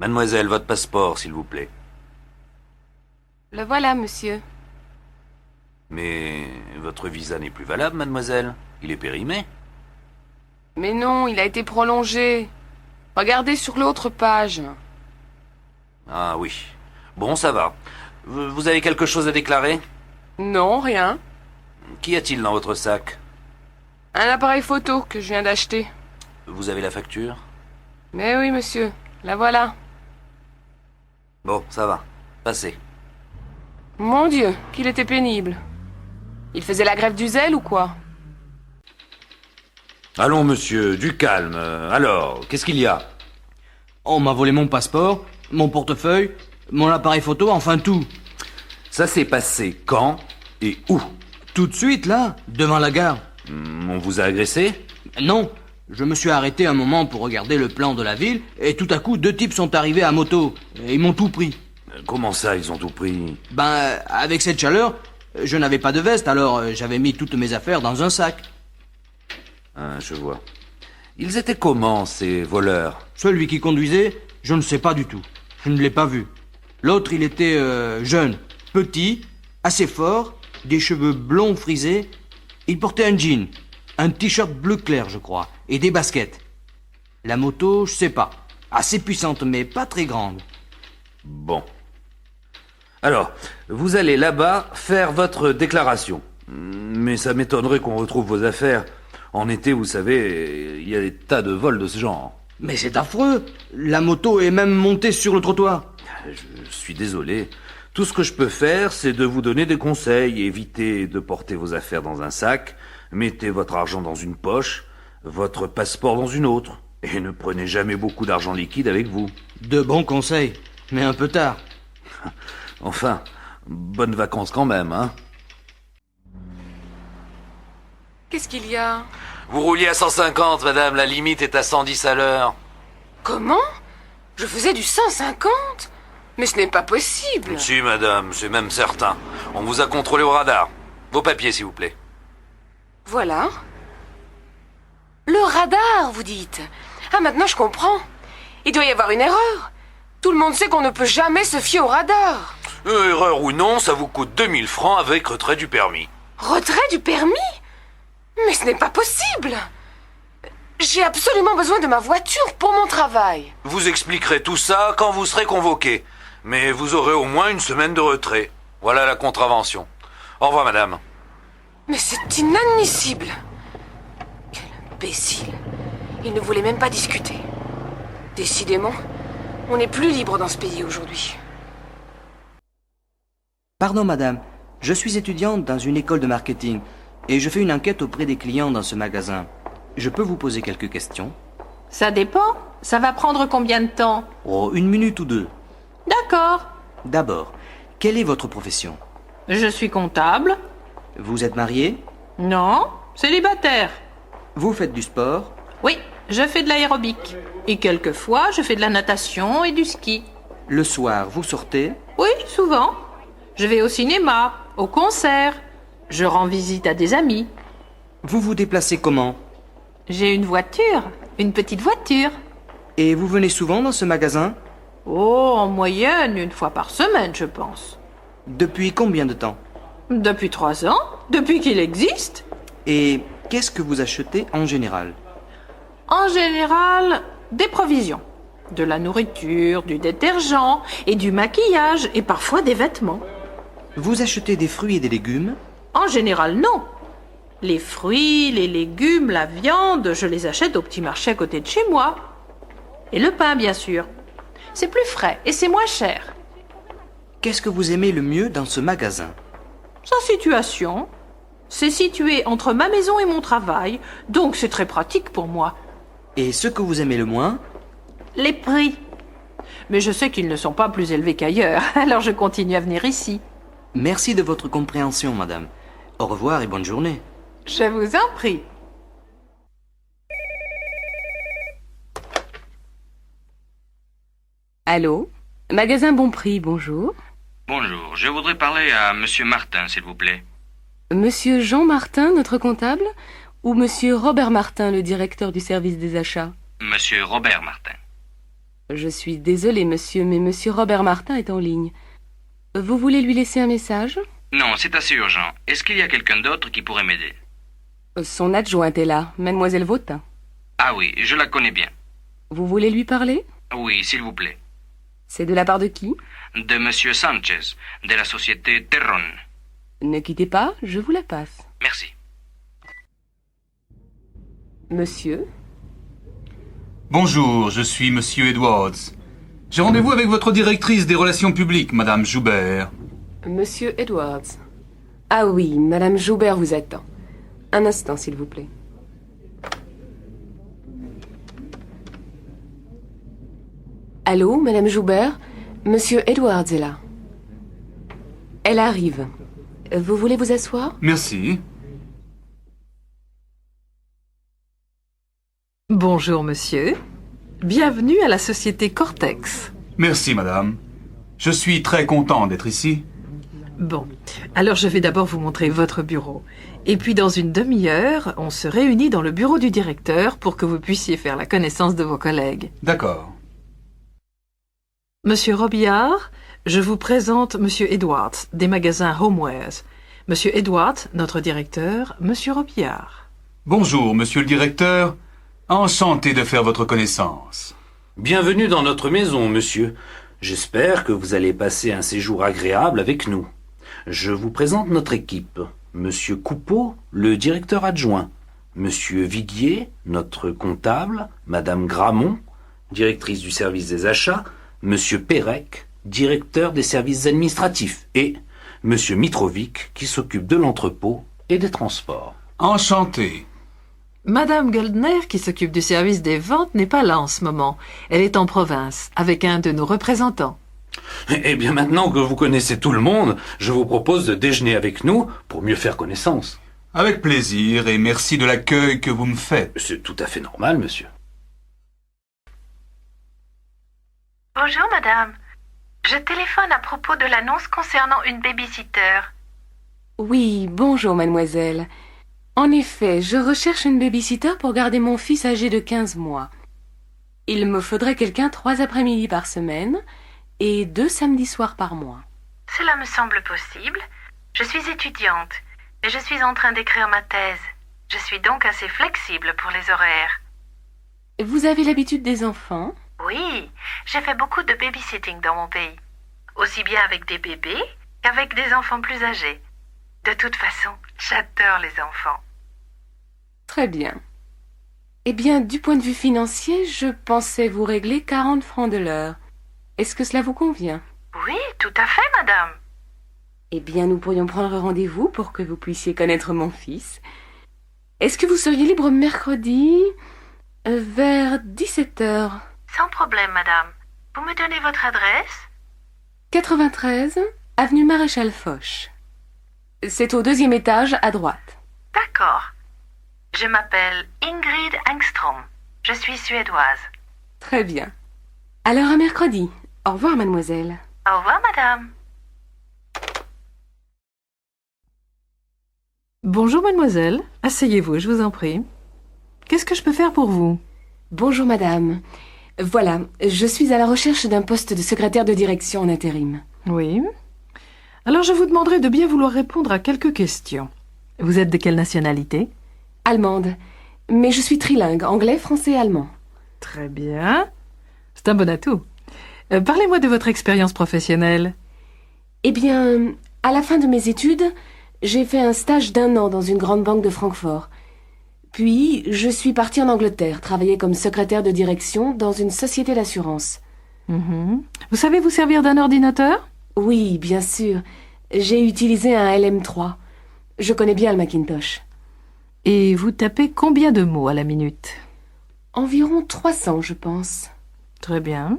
Mademoiselle, votre passeport, s'il vous plaît. Le voilà, monsieur. Mais votre visa n'est plus valable, mademoiselle. Il est périmé. Mais non, il a été prolongé. Regardez sur l'autre page. Ah oui. Bon, ça va. Vous avez quelque chose à déclarer? Non, rien. Qu'y a-t-il dans votre sac? Un appareil photo que je viens d'acheter. Vous avez la facture? Mais oui, monsieur. La voilà. Bon, ça va. Passez. Mon Dieu, qu'il était pénible. Il faisait la grève du zèle ou quoi? Allons, monsieur, du calme. Alors, qu'est-ce qu'il y a? On m'a volé mon passeport, mon portefeuille, mon appareil photo, enfin tout. Ça s'est passé quand et où? Tout de suite, là, devant la gare. On vous a agressé? Non, je me suis arrêté un moment pour regarder le plan de la ville, et tout à coup, deux types sont arrivés à moto, et ils m'ont tout pris. Comment ça, ils ont tout pris? Avec cette chaleur, je n'avais pas de veste, alors j'avais mis toutes mes affaires dans un sac. Ah, je vois. Ils étaient comment, ces voleurs? Celui qui conduisait, je ne sais pas du tout. Je ne l'ai pas vu. L'autre, il était jeune, petit, assez fort, des cheveux blonds frisés. Il portait un jean, un t-shirt bleu clair, je crois, et des baskets. La moto, je sais pas. Assez puissante, mais pas très grande. Bon. Alors, vous allez là-bas faire votre déclaration. Mais ça m'étonnerait qu'on retrouve vos affaires. En été, vous savez, il y a des tas de vols de ce genre. Mais c'est affreux. La moto est même montée sur le trottoir. Je suis désolé. Tout ce que je peux faire, c'est de vous donner des conseils. Évitez de porter vos affaires dans un sac. Mettez votre argent dans une poche, votre passeport dans une autre. Et ne prenez jamais beaucoup d'argent liquide avec vous. De bons conseils, mais un peu tard. Enfin, bonnes vacances quand même, hein. Qu'est-ce qu'il y a? Vous rouliez à 150, madame, la limite est à 110 à l'heure. Comment? Je faisais du 150? Mais ce n'est pas possible. Si, madame, c'est même certain. On vous a contrôlé au radar. Vos papiers, s'il vous plaît. Voilà. Le radar, vous dites? Ah, maintenant je comprends. Il doit y avoir une erreur. Tout le monde sait qu'on ne peut jamais se fier au radar. Erreur ou non, ça vous coûte 2000 francs avec retrait du permis. Retrait du permis? Mais ce n'est pas possible. J'ai absolument besoin de ma voiture pour mon travail. Vous expliquerez tout ça quand vous serez convoqué. Mais vous aurez au moins une semaine de retrait. Voilà la contravention. Au revoir, madame. Mais c'est inadmissible. Quel imbécile. Il ne voulait même pas discuter. Décidément, on n'est plus libre dans ce pays aujourd'hui. Pardon, madame. Je suis étudiante dans une école de marketing et je fais une enquête auprès des clients dans ce magasin. Je peux vous poser quelques questions? Ça dépend. Ça va prendre combien de temps? Oh, une minute ou deux. D'accord. D'abord, quelle est votre profession? Je suis comptable. Vous êtes marié? Non, célibataire. Vous faites du sport? Oui, je fais de l'aérobic. Et quelquefois, je fais de la natation et du ski. Le soir, vous sortez? Oui, souvent. Je vais au cinéma, au concert. Je rends visite à des amis. Vous vous déplacez comment? J'ai une voiture, une petite voiture. Et vous venez souvent dans ce magasin? Oh, en moyenne, une fois par semaine, je pense. Depuis combien de temps? Depuis 3 ans, depuis qu'il existe. Et qu'est-ce que vous achetez en général? En général, des provisions. De la nourriture, du détergent et du maquillage et parfois des vêtements. Vous achetez des fruits et des légumes? En général, non. Les fruits, les légumes, la viande, je les achète au petit marché à côté de chez moi. Et le pain, bien sûr. C'est plus frais et c'est moins cher. Qu'est-ce que vous aimez le mieux dans ce magasin? Sa situation. C'est situé entre ma maison et mon travail, donc c'est très pratique pour moi. Et ce que vous aimez le moins? Les prix. Mais je sais qu'ils ne sont pas plus élevés qu'ailleurs, alors je continue à venir ici. Merci de votre compréhension, madame. Au revoir et bonne journée. Je vous en prie. Allô? Magasin Bon Prix, bonjour. Bonjour, je voudrais parler à Monsieur Martin, s'il vous plaît. Monsieur Jean Martin, notre comptable, ou Monsieur Robert Martin, le directeur du service des achats? Monsieur Robert Martin. Je suis désolée, monsieur, mais monsieur Robert Martin est en ligne. Vous voulez lui laisser un message? Non, c'est assez urgent. Est-ce qu'il y a quelqu'un d'autre qui pourrait m'aider? Son adjointe est là, mademoiselle Vautrin. Ah oui, je la connais bien. Vous voulez lui parler? Oui, s'il vous plaît. C'est de la part de qui? De Monsieur Sanchez, de la société Terron. Ne quittez pas, je vous la passe. Merci. Monsieur? Bonjour, je suis Monsieur Edwards. J'ai rendez-vous avec votre directrice des relations publiques, Madame Joubert. Monsieur Edwards. Ah oui, Madame Joubert vous attend. Un instant, s'il vous plaît. Allô, Madame Joubert? Monsieur Edwards est là. Elle arrive. Vous voulez vous asseoir? Merci. Bonjour, monsieur. Bienvenue à la société Cortex. Merci, Madame. Je suis très content d'être ici. Bon, alors je vais d'abord vous montrer votre bureau. Et puis dans une demi-heure, on se réunit dans le bureau du directeur pour que vous puissiez faire la connaissance de vos collègues. D'accord. Monsieur Robillard, je vous présente Monsieur Edwards, des magasins Homewares. Monsieur Edwards, notre directeur, Monsieur Robillard. Bonjour, Monsieur le directeur. Enchanté de faire votre connaissance. Bienvenue dans notre maison, monsieur. J'espère que vous allez passer un séjour agréable avec nous. Je vous présente notre équipe. Monsieur Coupeau, le directeur adjoint. Monsieur Viguier, notre comptable. Madame Gramont, directrice du service des achats. Monsieur Pérec, directeur des services administratifs. Et Monsieur Mitrovic, qui s'occupe de l'entrepôt et des transports. Enchanté. Madame Goldner, qui s'occupe du service des ventes, n'est pas là en ce moment. Elle est en province, avec un de nos représentants. Eh bien, maintenant que vous connaissez tout le monde, je vous propose de déjeuner avec nous pour mieux faire connaissance. Avec plaisir et merci de l'accueil que vous me faites. C'est tout à fait normal, monsieur. Bonjour madame. Je téléphone à propos de l'annonce concernant une babysitter. Oui, bonjour, mademoiselle. En effet, je recherche une babysitter pour garder mon fils âgé de 15 mois. Il me faudrait quelqu'un 3 après-midi par semaine et 2 samedis soirs par mois. Cela me semble possible. Je suis étudiante et je suis en train d'écrire ma thèse. Je suis donc assez flexible pour les horaires. Vous avez l'habitude des enfants? Oui, j'ai fait beaucoup de babysitting dans mon pays. Aussi bien avec des bébés qu'avec des enfants plus âgés. De toute façon, j'adore les enfants. Très bien. Eh bien, du point de vue financier, je pensais vous régler 40 francs de l'heure. Est-ce que cela vous convient? Oui, tout à fait, madame. Eh bien, nous pourrions prendre rendez-vous pour que vous puissiez connaître mon fils. Est-ce que vous seriez libre mercredi vers 17 heures? Sans problème, madame. Vous me donnez votre adresse? 93, avenue Maréchal Foch. C'est au 2e étage, à droite. D'accord. Je m'appelle Ingrid Engstrom. Je suis suédoise. Très bien. Alors à mercredi. Au revoir, mademoiselle. Au revoir, madame. Bonjour mademoiselle, asseyez-vous, je vous en prie. Qu'est-ce que je peux faire pour vous? Bonjour, madame. Voilà, je suis à la recherche d'un poste de secrétaire de direction en intérim. Oui. Alors je vous demanderai de bien vouloir répondre à quelques questions. Vous êtes de quelle nationalité? Allemande. Mais je suis trilingue, anglais, français et allemand. Très bien. C'est un bon atout. Parlez-moi de votre expérience professionnelle. Eh bien, à la fin de mes études, j'ai fait un stage d'1 an dans une grande banque de Francfort. Puis, je suis partie en Angleterre, travailler comme secrétaire de direction dans une société d'assurance. Vous savez vous servir d'un ordinateur? Oui, bien sûr. J'ai utilisé un LM3. Je connais bien le Macintosh. Et vous tapez combien de mots à la minute? Environ 300, je pense. Très bien.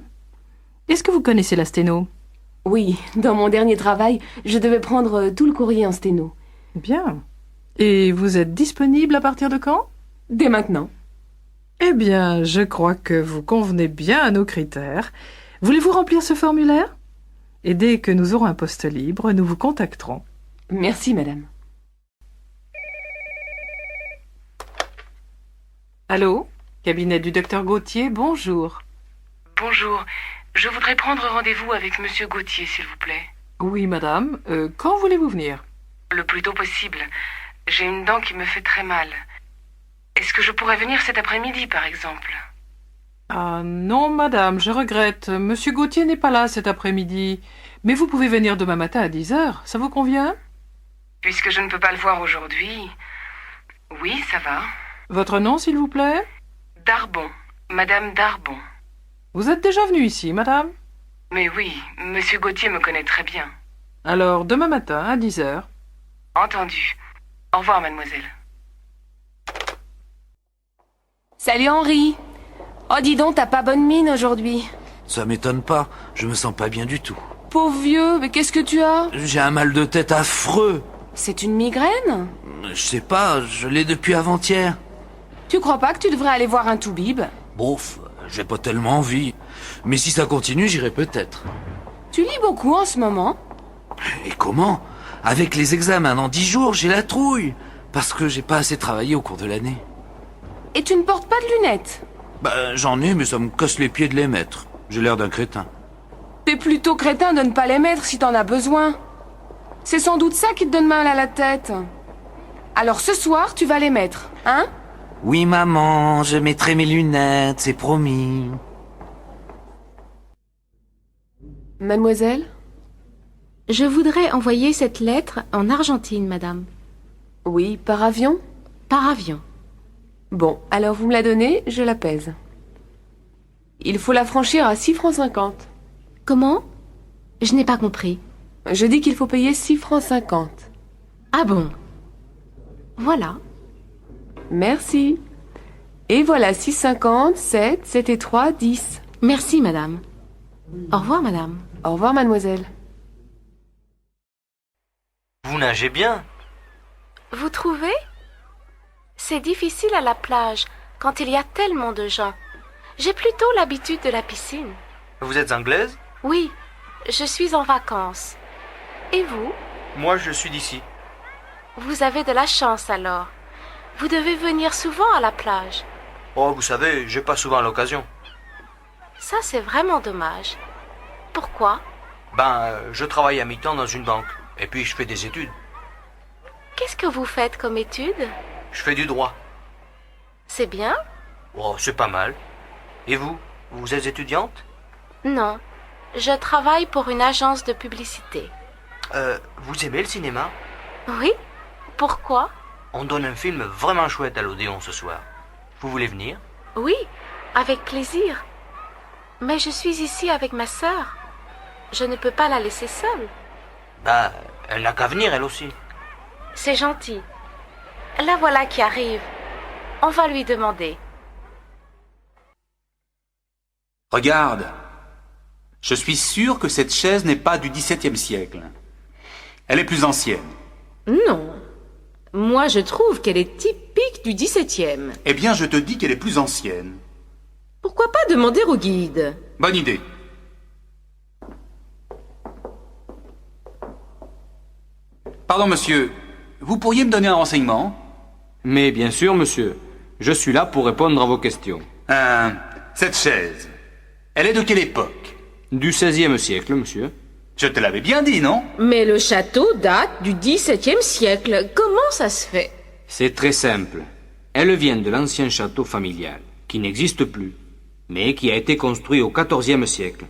Est-ce que vous connaissez la sténo? Oui, dans mon dernier travail, je devais prendre tout le courrier en sténo. Bien. Et vous êtes disponible à partir de quand? Dès maintenant. Eh bien, je crois que vous convenez bien à nos critères. Voulez-vous remplir ce formulaire? Et dès que nous aurons un poste libre, nous vous contacterons. Merci, madame. Allô? Cabinet du docteur Gauthier, bonjour. Bonjour. Je voudrais prendre rendez-vous avec Monsieur Gauthier, s'il vous plaît. Oui, madame. Quand voulez-vous venir? Le plus tôt possible. J'ai une dent qui me fait très mal. Est-ce que je pourrais venir cet après-midi, par exemple? Ah non, madame, je regrette. Monsieur Gauthier n'est pas là cet après-midi. Mais vous pouvez venir demain matin à 10 heures. Ça vous convient? Puisque je ne peux pas le voir aujourd'hui... Oui, ça va. Votre nom, s'il vous plaît? Darbon. Madame Darbon. Vous êtes déjà venue ici, madame? Mais oui, Monsieur Gauthier me connaît très bien. Alors, demain matin à 10 heures. Entendu. Au revoir, mademoiselle. Salut Henri. Oh dis donc, t'as pas bonne mine aujourd'hui. Ça m'étonne pas, je me sens pas bien du tout. Pauvre vieux, mais qu'est-ce que tu as? J'ai un mal de tête affreux. C'est une migraine? Je sais pas, je l'ai depuis avant-hier. Tu crois pas que tu devrais aller voir un toubib? Bof, j'ai pas tellement envie. Mais si ça continue, j'irai peut-être. Tu lis beaucoup en ce moment? Et comment? Avec les examens dans 10 jours, j'ai la trouille. Parce que j'ai pas assez travaillé au cours de l'année. Et tu ne portes pas de lunettes? Bah, j'en ai, mais ça me casse les pieds de les mettre. J'ai l'air d'un crétin. T'es plutôt crétin de ne pas les mettre si t'en as besoin. C'est sans doute ça qui te donne mal à la tête. Alors ce soir, tu vas les mettre, hein? Oui, maman, je mettrai mes lunettes, c'est promis. Mademoiselle? Je voudrais envoyer cette lettre en Argentine, madame. Oui, par avion? Par avion. Bon, alors vous me la donnez, je la pèse. Il faut la franchir à 6 francs 50. Comment? Je n'ai pas compris. Je dis qu'il faut payer 6 francs 50. Ah bon? Voilà. Merci. Et voilà, 6,50, 7, 7 et 3, 10. Merci, madame. Au revoir, madame. Au revoir, mademoiselle. Vous nagez bien. Vous trouvez? C'est difficile à la plage quand il y a tellement de gens. J'ai plutôt l'habitude de la piscine. Vous êtes anglaise? Oui, je suis en vacances. Et vous? Moi, je suis d'ici. Vous avez de la chance alors. Vous devez venir souvent à la plage. Oh, vous savez, j'ai pas souvent l'occasion. Ça, c'est vraiment dommage. Pourquoi? Je travaille à mi-temps dans une banque. Et puis, je fais des études. Qu'est-ce que vous faites comme étude? Je fais du droit. C'est bien? Oh, c'est pas mal. Et vous? Vous êtes étudiante? Non. Je travaille pour une agence de publicité. Vous aimez le cinéma? Oui? Pourquoi? On donne un film vraiment chouette à l'Odéon ce soir. Vous voulez venir? Oui, avec plaisir. Mais je suis ici avec ma sœur. Je ne peux pas la laisser seule. Elle n'a qu'à venir, elle aussi. C'est gentil. La voilà qui arrive. On va lui demander. Regarde. Je suis sûr que cette chaise n'est pas du XVIIe siècle. Elle est plus ancienne. Non. Moi, je trouve qu'elle est typique du XVIIe. Eh bien, je te dis qu'elle est plus ancienne. Pourquoi pas demander au guide? Bonne idée. Pardon, monsieur. Vous pourriez me donner un renseignement? Mais bien sûr, monsieur. Je suis là pour répondre à vos questions. Cette chaise, elle est de quelle époque? Du XVIe siècle, monsieur. Je te l'avais bien dit, non? Mais le château date du XVIIe siècle. Comment ça se fait? C'est très simple. Elle vient de l'ancien château familial, qui n'existe plus, mais qui a été construit au XIVe siècle.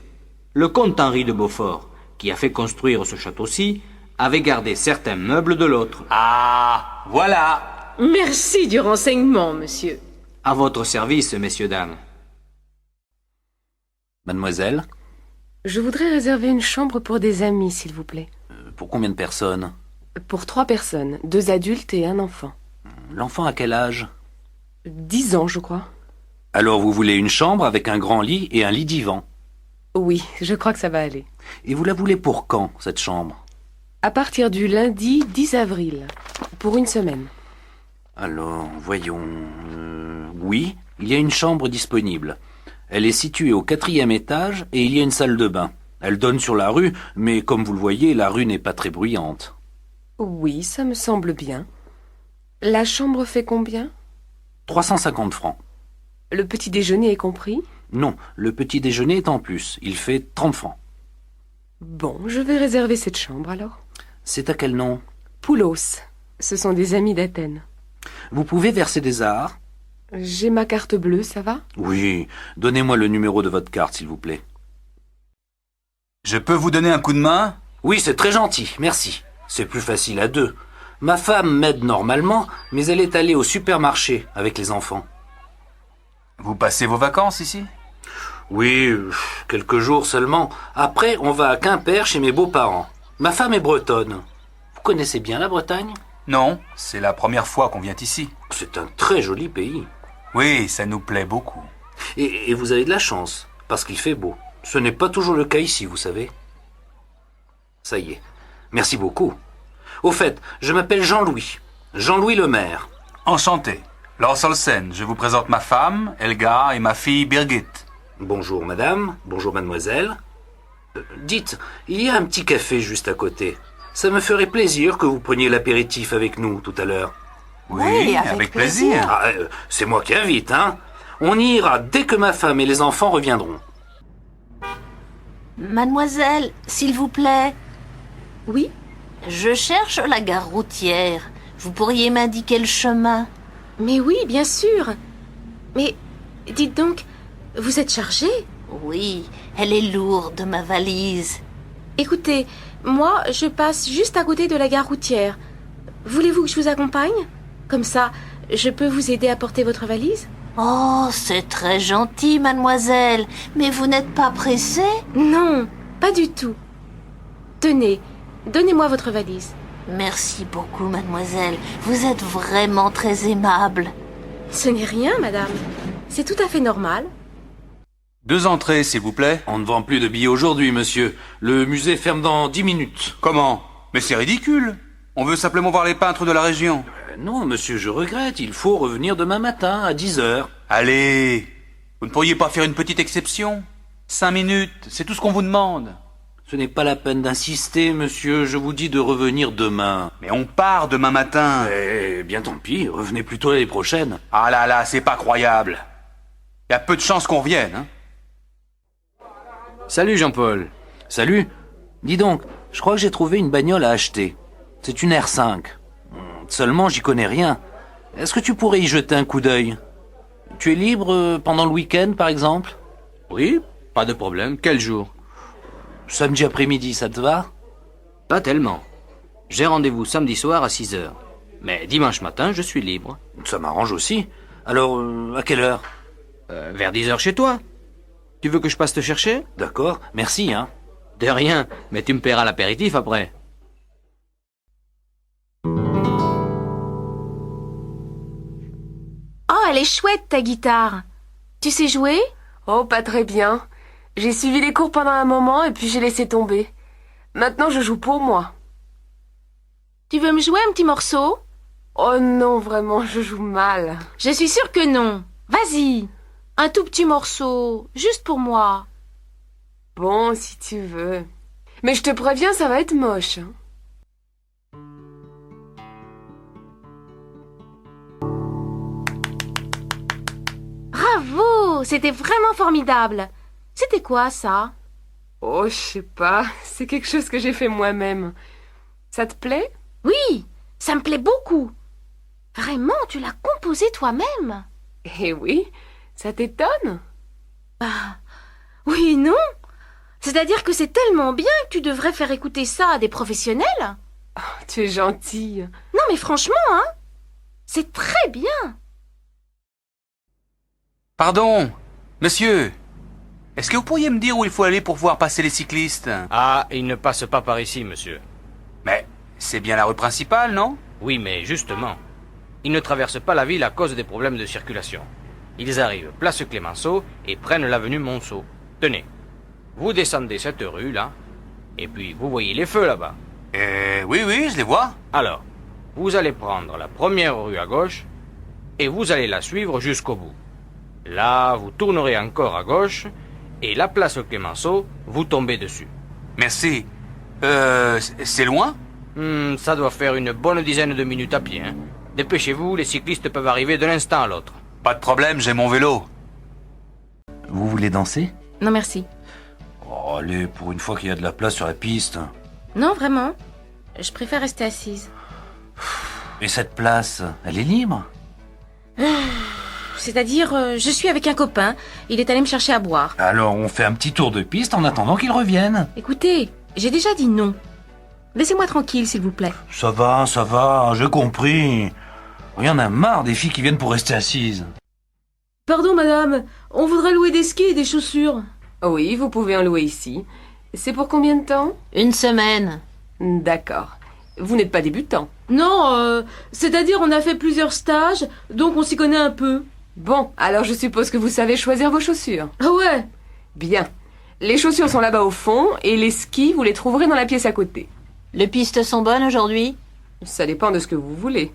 Le comte Henri de Beaufort, qui a fait construire ce château-ci, avait gardé certains meubles de l'autre. Ah, voilà. Merci du renseignement, monsieur. À votre service, messieurs, dames. Mademoiselle, Je voudrais réserver une chambre pour des amis, s'il vous plaît. pour combien de personnes? Pour 3 personnes, 2 adultes et un enfant. L'enfant a quel âge? 10 ans, je crois. Alors vous voulez une chambre avec un grand lit et un lit divan. Oui, je crois que ça va aller. Et vous la voulez pour quand, cette chambre? À partir du lundi 10 avril, pour une semaine. Alors, voyons... oui, il y a une chambre disponible. Elle est située au 4e étage et il y a une salle de bain. Elle donne sur la rue, mais comme vous le voyez, la rue n'est pas très bruyante. Oui, ça me semble bien. La chambre fait combien? 350 francs. Le petit déjeuner est compris? Non, le petit déjeuner est en plus. Il fait 30 francs. Bon, je vais réserver cette chambre alors. C'est à quel nom? Poulos. Ce sont des amis d'Athènes. Vous pouvez verser des arts? J'ai ma carte bleue, ça va? Oui. Donnez-moi le numéro de votre carte, s'il vous plaît. Je peux vous donner un coup de main? Oui, c'est très gentil, merci. C'est plus facile à deux. Ma femme m'aide normalement, mais elle est allée au supermarché avec les enfants. Vous passez vos vacances ici? Oui, quelques jours seulement. Après, on va à Quimper chez mes beaux-parents. Ma femme est bretonne. Vous connaissez bien la Bretagne? Non, c'est la première fois qu'on vient ici. C'est un très joli pays. Oui, ça nous plaît beaucoup. Et vous avez de la chance, parce qu'il fait beau. Ce n'est pas toujours le cas ici, vous savez. Ça y est. Merci beaucoup. Au fait, je m'appelle Jean-Louis. Jean-Louis le maire. Enchanté. Lars Olsen, je vous présente ma femme, Helga, et ma fille, Birgit. Bonjour madame, bonjour mademoiselle. Dites, il y a un petit café juste à côté. Ça me ferait plaisir que vous preniez l'apéritif avec nous tout à l'heure. Oui, avec plaisir. Ah, c'est moi qui invite, hein. On y ira dès que ma femme et les enfants reviendront. Mademoiselle, s'il vous plaît. Oui? Je cherche la gare routière. Vous pourriez m'indiquer le chemin? Mais oui, bien sûr. Mais dites donc, vous êtes chargée? Oui, elle est lourde, ma valise. Écoutez, moi, je passe juste à côté de la gare routière. Voulez-vous que je vous accompagne? Comme ça, je peux vous aider à porter votre valise? Oh, c'est très gentil, mademoiselle. Mais vous n'êtes pas pressée? Non, pas du tout. Tenez, donnez-moi votre valise. Merci beaucoup, mademoiselle. Vous êtes vraiment très aimable. Ce n'est rien, madame. C'est tout à fait normal. 2 entrées, s'il vous plaît. On ne vend plus de billets aujourd'hui, monsieur. Le musée ferme dans 10 minutes. Comment? Mais c'est ridicule. On veut simplement voir les peintres de la région. Non, monsieur, je regrette. Il faut revenir demain matin à 10 heures. Allez, vous ne pourriez pas faire une petite exception? 5 minutes, c'est tout ce qu'on vous demande. Ce n'est pas la peine d'insister, monsieur. Je vous dis de revenir demain. Mais on part demain matin. Eh bien, tant pis. Revenez plutôt l'année prochaine. Ah là là, c'est pas croyable. Il y a peu de chances qu'on revienne, hein. Salut Jean-Paul. Salut. Dis donc, je crois que j'ai trouvé une bagnole à acheter. C'est une R5. Seulement, j'y connais rien. Est-ce que tu pourrais y jeter un coup d'œil? Tu es libre pendant le week-end, par exemple? Oui, pas de problème. Quel jour? Samedi après-midi, ça te va? Pas tellement. J'ai rendez-vous samedi soir à 6 heures. Mais dimanche matin, je suis libre. Ça m'arrange aussi. Alors, à quelle heure? Vers 10 heures chez toi. Tu veux que je passe te chercher? D'accord, merci, hein. De rien, mais tu me paieras l'apéritif après. Oh, elle est chouette, ta guitare. Tu sais jouer? Oh, pas très bien. J'ai suivi les cours pendant un moment et puis j'ai laissé tomber. Maintenant, je joue pour moi. Tu veux me jouer un petit morceau? Oh non, vraiment, je joue mal. Je suis sûre que non. Vas-y. Un tout petit morceau, juste pour moi. Bon, si tu veux. Mais je te préviens, ça va être moche. Hein. Bravo, c'était vraiment formidable. C'était quoi, ça? Oh, je sais pas. C'est quelque chose que j'ai fait moi-même. Ça te plaît? Oui, ça me plaît beaucoup. Vraiment, tu l'as composé toi-même? Eh oui, ça t'étonne? Oui et non. C'est-à-dire que c'est tellement bien que tu devrais faire écouter ça à des professionnels. Oh, tu es gentille. Non mais franchement, hein, c'est très bien. Pardon, monsieur. Est-ce que vous pourriez me dire où il faut aller pour voir passer les cyclistes? Ah, il ne passe pas par ici, monsieur. Mais c'est bien la rue principale, non? Oui, mais justement, ils ne traversent pas la ville à cause des problèmes de circulation. Ils arrivent place Clémenceau et prennent l'avenue Monceau. Tenez, vous descendez cette rue, là, et puis vous voyez les feux là-bas. Oui, je les vois. Alors, vous allez prendre la première rue à gauche, et vous allez la suivre jusqu'au bout. Là, vous tournerez encore à gauche, et la place Clémenceau, vous tombez dessus. Merci. C'est loin? Ça doit faire une bonne dizaine de minutes à pied, hein. Dépêchez-vous, les cyclistes peuvent arriver de l'instant à l'autre. Pas de problème, j'ai mon vélo. Vous voulez danser? Non, merci. Oh, allez, pour une fois qu'il y a de la place sur la piste. Non, vraiment. Je préfère rester assise. Et cette place, elle est libre? C'est-à-dire, je suis avec un copain. Il est allé me chercher à boire. Alors on fait un petit tour de piste en attendant qu'il revienne. Écoutez, j'ai déjà dit non. Laissez-moi tranquille, s'il vous plaît. Ça va, j'ai compris. Il y en a marre des filles qui viennent pour rester assises. Pardon, madame. On voudrait louer des skis et des chaussures. Oui, vous pouvez en louer ici. C'est pour combien de temps? 1 semaine. D'accord. Vous n'êtes pas débutant. Non, c'est-à-dire on a fait plusieurs stages, donc on s'y connaît un peu. Bon, alors je suppose que vous savez choisir vos chaussures. Ah ouais. Bien. Les chaussures sont là-bas au fond, et les skis, vous les trouverez dans la pièce à côté. Les pistes sont bonnes aujourd'hui? Ça dépend de ce que vous voulez.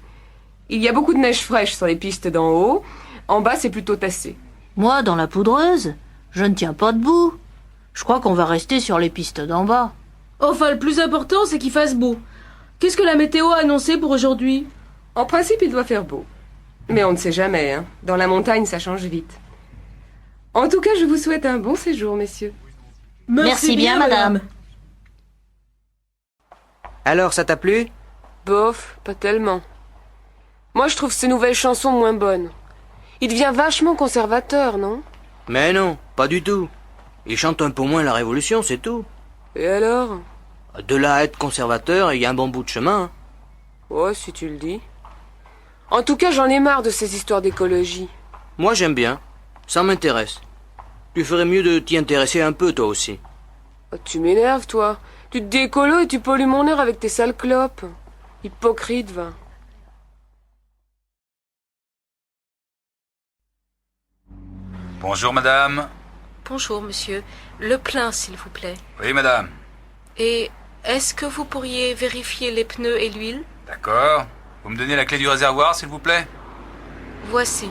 Il y a beaucoup de neige fraîche sur les pistes d'en haut. En bas, c'est plutôt tassé. Moi, dans la poudreuse, je ne tiens pas debout. Je crois qu'on va rester sur les pistes d'en bas. Enfin, le plus important, c'est qu'il fasse beau. Qu'est-ce que la météo a annoncé pour aujourd'hui? En principe, il doit faire beau. Mais on ne sait jamais, hein. Dans la montagne, ça change vite. En tout cas, je vous souhaite un bon séjour, messieurs. Merci bien, madame. Alors, ça t'a plu? Bof, pas tellement. Moi, je trouve ces nouvelles chansons moins bonnes. Il devient vachement conservateur, non? Mais non, pas du tout. Il chante un peu moins la Révolution, c'est tout. Et alors? De là à être conservateur, il y a un bon bout de chemin. Ouais, si tu le dis. En tout cas, j'en ai marre de ces histoires d'écologie. Moi, j'aime bien. Ça m'intéresse. Tu ferais mieux de t'y intéresser un peu, toi aussi. Oh, tu m'énerves, toi. Tu te dis écolo et tu pollues mon air avec tes sales clopes. Hypocrite, va. Bonjour, madame. Bonjour, monsieur. Le plein, s'il vous plaît. Oui, madame. Et est-ce que vous pourriez vérifier les pneus et l'huile? D'accord. Vous me donnez la clé du réservoir, s'il vous plaît? Voici.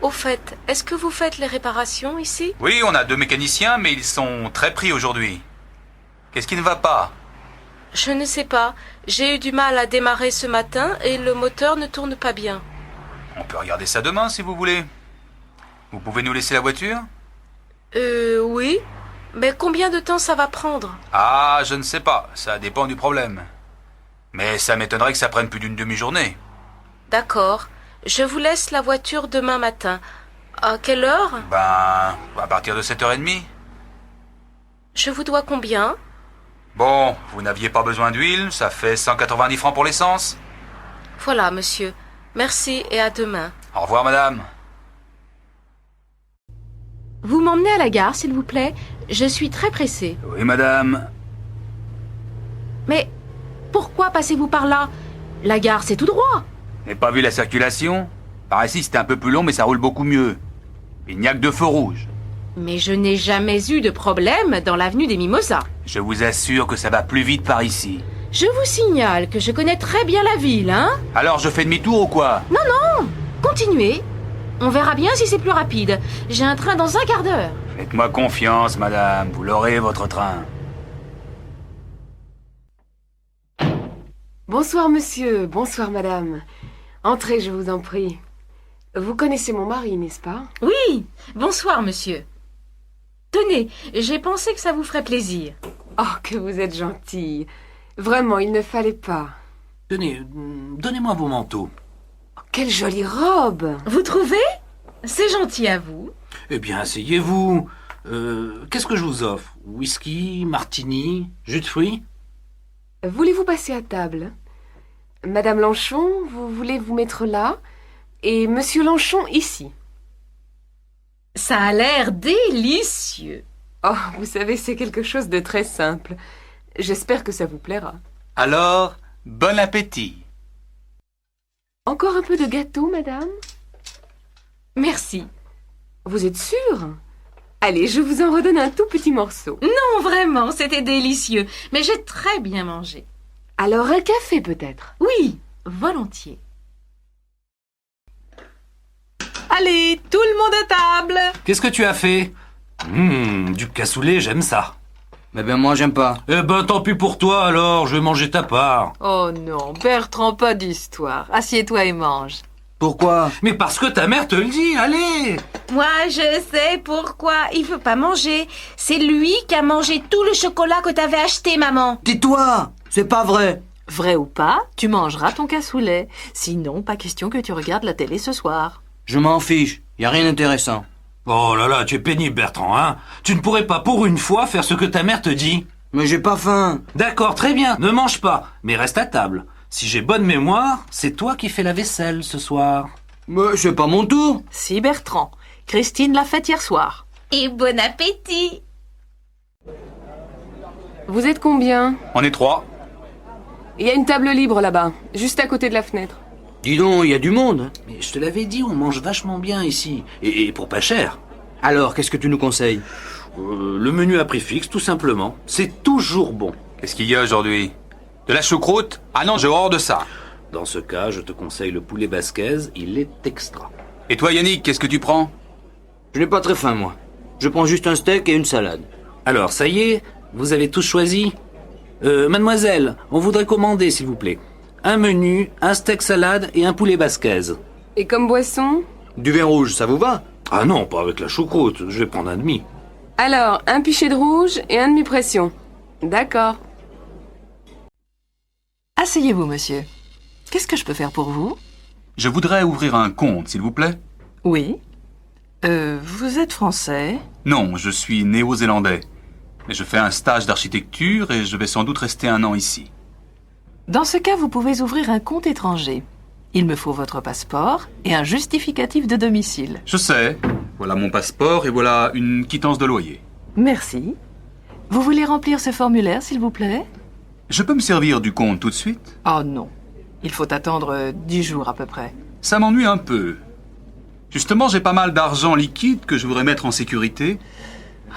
Au fait, est-ce que vous faites les réparations ici? Oui, on a 2 mécaniciens, mais ils sont très pris aujourd'hui. Qu'est-ce qui ne va pas? Je ne sais pas. J'ai eu du mal à démarrer ce matin et le moteur ne tourne pas bien. On peut regarder ça demain, si vous voulez. Vous pouvez nous laisser la voiture? Oui. Mais combien de temps ça va prendre? Ah, je ne sais pas. Ça dépend du problème. Mais ça m'étonnerait que ça prenne plus d'une demi-journée. D'accord. Je vous laisse la voiture demain matin. À quelle heure? Ben, à partir de 7h30. Je vous dois combien? Bon, vous n'aviez pas besoin d'huile, ça fait 190 francs pour l'essence. Voilà, monsieur. Merci et à demain. Au revoir, madame. Vous m'emmenez à la gare, s'il vous plaît? Je suis très pressée. Oui, madame. Mais pourquoi passez-vous par là? La gare, c'est tout droit. N'avez pas vu la circulation? Par ici, c'était un peu plus long, mais ça roule beaucoup mieux. Il n'y a que 2 feux rouges. Mais je n'ai jamais eu de problème dans l'avenue des Mimosas. Je vous assure que ça va plus vite par ici. Je vous signale que je connais très bien la ville, hein? Alors, je fais demi-tour ou quoi? Non, continuez. On verra bien si c'est plus rapide. J'ai un train dans un quart d'heure. Faites-moi confiance, madame. Vous l'aurez, votre train. Bonsoir, monsieur. Bonsoir, madame. Entrez, je vous en prie. Vous connaissez mon mari, n'est-ce pas? Oui. Bonsoir, monsieur. Tenez, j'ai pensé que ça vous ferait plaisir. Oh, que vous êtes gentille. Vraiment, il ne fallait pas. Tenez, donnez-moi vos manteaux. Oh, quelle jolie robe! Vous trouvez? C'est gentil à vous. Eh bien, asseyez-vous. Qu'est-ce que je vous offre? Whisky, martini, jus de fruits? Voulez-vous passer à table? Madame Lanchon, vous voulez vous mettre là? Et Monsieur Lanchon ici. Ça a l'air délicieux. Oh, vous savez, c'est quelque chose de très simple. J'espère que ça vous plaira. Alors, bon appétit. Encore un peu de gâteau, madame? Merci. Vous êtes sûre? Allez, je vous en redonne un tout petit morceau. Non, vraiment, c'était délicieux. Mais j'ai très bien mangé. Alors un café, peut-être? Oui, volontiers. Allez, tout le monde à table. Qu'est-ce que tu as fait? Du cassoulet, j'aime ça. Mais ben moi, j'aime pas. Eh ben, tant pis pour toi, alors, je vais manger ta part. Oh non, Bertrand, pas d'histoire. Assieds-toi et mange. Pourquoi? Mais parce que ta mère te le dit, allez! Moi, je sais pourquoi. Il veut pas manger. C'est lui qui a mangé tout le chocolat que t'avais acheté, maman. Tais-toi! C'est pas vrai. Vrai ou pas, tu mangeras ton cassoulet. Sinon, pas question que tu regardes la télé ce soir. Je m'en fiche. Y a rien d'intéressant. Oh là là, tu es pénible, Bertrand, hein? Tu ne pourrais pas pour une fois faire ce que ta mère te dit? Mais j'ai pas faim. D'accord, très bien, ne mange pas, mais reste à table. Si j'ai bonne mémoire, c'est toi qui fais la vaisselle ce soir. Mais c'est pas mon tour. Si, Bertrand. Christine l'a fait hier soir. Et bon appétit. Vous êtes combien? On est 3. Il y a une table libre là-bas, juste à côté de la fenêtre. Dis donc, y a du monde. Mais je te l'avais dit, on mange vachement bien ici. Et pour pas cher. Alors, qu'est-ce que tu nous conseilles? Le menu à prix fixe, tout simplement. C'est toujours bon. Qu'est-ce qu'il y a aujourd'hui? De la choucroute? Ah non, j'ai horreur de ça. Dans ce cas, je te conseille le poulet basquez, il est extra. Et toi, Yannick, qu'est-ce que tu prends? Je n'ai pas très faim, moi. Je prends juste un steak et une salade. Alors, ça y est, vous avez tous choisi? Mademoiselle, on voudrait commander, s'il vous plaît. Un menu, un steak salade et un poulet basquez. Et comme boisson? Du vin rouge, ça vous va? Ah non, pas avec la choucroute, je vais prendre un demi. Alors, un pichet de rouge et un demi-pression. D'accord. Asseyez-vous, monsieur. Qu'est-ce que je peux faire pour vous? Je voudrais ouvrir un compte, s'il vous plaît. Oui. Vous êtes français? Non, je suis néo-zélandais. Mais je fais un stage d'architecture et je vais sans doute rester 1 an ici. Dans ce cas, vous pouvez ouvrir un compte étranger. Il me faut votre passeport et un justificatif de domicile. Je sais. Voilà mon passeport et voilà une quittance de loyer. Merci. Vous voulez remplir ce formulaire, s'il vous plaît? Je peux me servir du compte tout de suite? Oh non. Il faut attendre 10 jours à peu près. Ça m'ennuie un peu. Justement, j'ai pas mal d'argent liquide que je voudrais mettre en sécurité.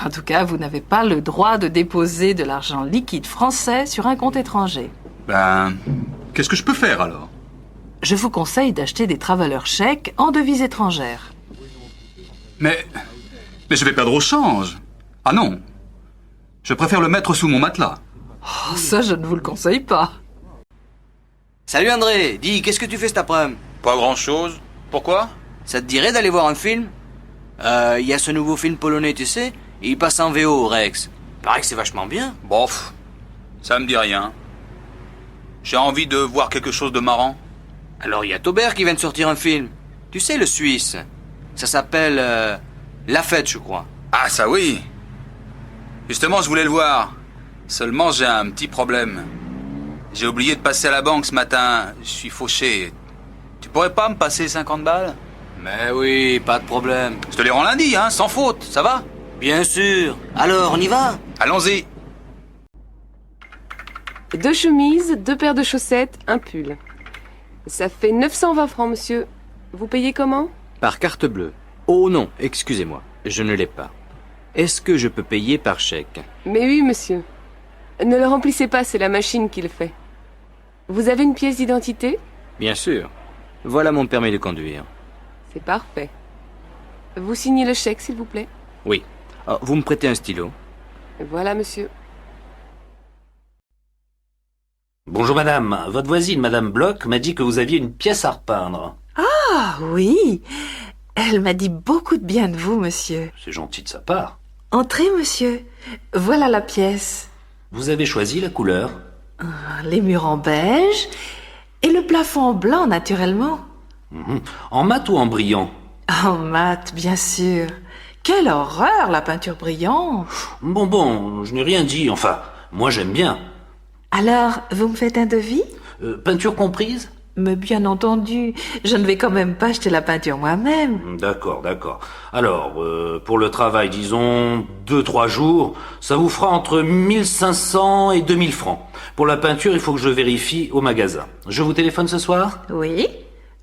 En tout cas, vous n'avez pas le droit de déposer de l'argent liquide français sur un compte étranger. Ben, qu'est-ce que je peux faire alors? Je vous conseille d'acheter des travelers chèques en devises étrangères. Mais je vais perdre au change. Ah non. Je préfère le mettre sous mon matelas. Oh, ça, je ne vous le conseille pas. Salut André, dis, qu'est-ce que tu fais cet après-midi? Pas grand-chose. Pourquoi? Ça te dirait d'aller voir un film? Y a ce nouveau film polonais, tu sais? Il passe en VO au Rex. Paraît que c'est vachement bien. Bof, ça me dit rien. J'ai envie de voir quelque chose de marrant. Alors il y a Taubert qui vient de sortir un film. Tu sais, le Suisse. Ça s'appelle La Fête, je crois. Ah ça oui. Justement, je voulais le voir. Seulement, j'ai un petit problème. J'ai oublié de passer à la banque ce matin. Je suis fauché. Tu pourrais pas me passer 50 balles? Mais oui, pas de problème. Je te les rends lundi, hein, sans faute, ça va? Bien sûr. Alors, on y va? Allons-y. 2 chemises, 2 paires de chaussettes, un pull. Ça fait 920 francs, monsieur. Vous payez comment? Par carte bleue. Oh non, excusez-moi, je ne l'ai pas. Est-ce que je peux payer par chèque? Mais oui, monsieur. Ne le remplissez pas, c'est la machine qui le fait. Vous avez une pièce d'identité? Bien sûr. Voilà mon permis de conduire. C'est parfait. Vous signez le chèque, s'il vous plaît? Oui. Oh, vous me prêtez un stylo? Voilà, monsieur. Bonjour madame, votre voisine, madame Bloch, m'a dit que vous aviez une pièce à repeindre. Ah oui. Elle m'a dit beaucoup de bien de vous, monsieur. C'est gentil de sa part. Entrez, monsieur. Voilà la pièce. Vous avez choisi la couleur? Les murs en beige et le plafond en blanc, naturellement. En mat ou en brillant? En mat, bien sûr. Quelle horreur, la peinture brillante. Bon, je n'ai rien dit. Enfin, moi j'aime bien. Alors, vous me faites un devis? Peinture comprise? Mais bien entendu, je ne vais quand même pas acheter la peinture moi-même. D'accord. Alors, pour le travail, disons 2-3 jours, ça vous fera entre 1500 et 2000 francs. Pour la peinture, il faut que je vérifie au magasin. Je vous téléphone ce soir? Oui,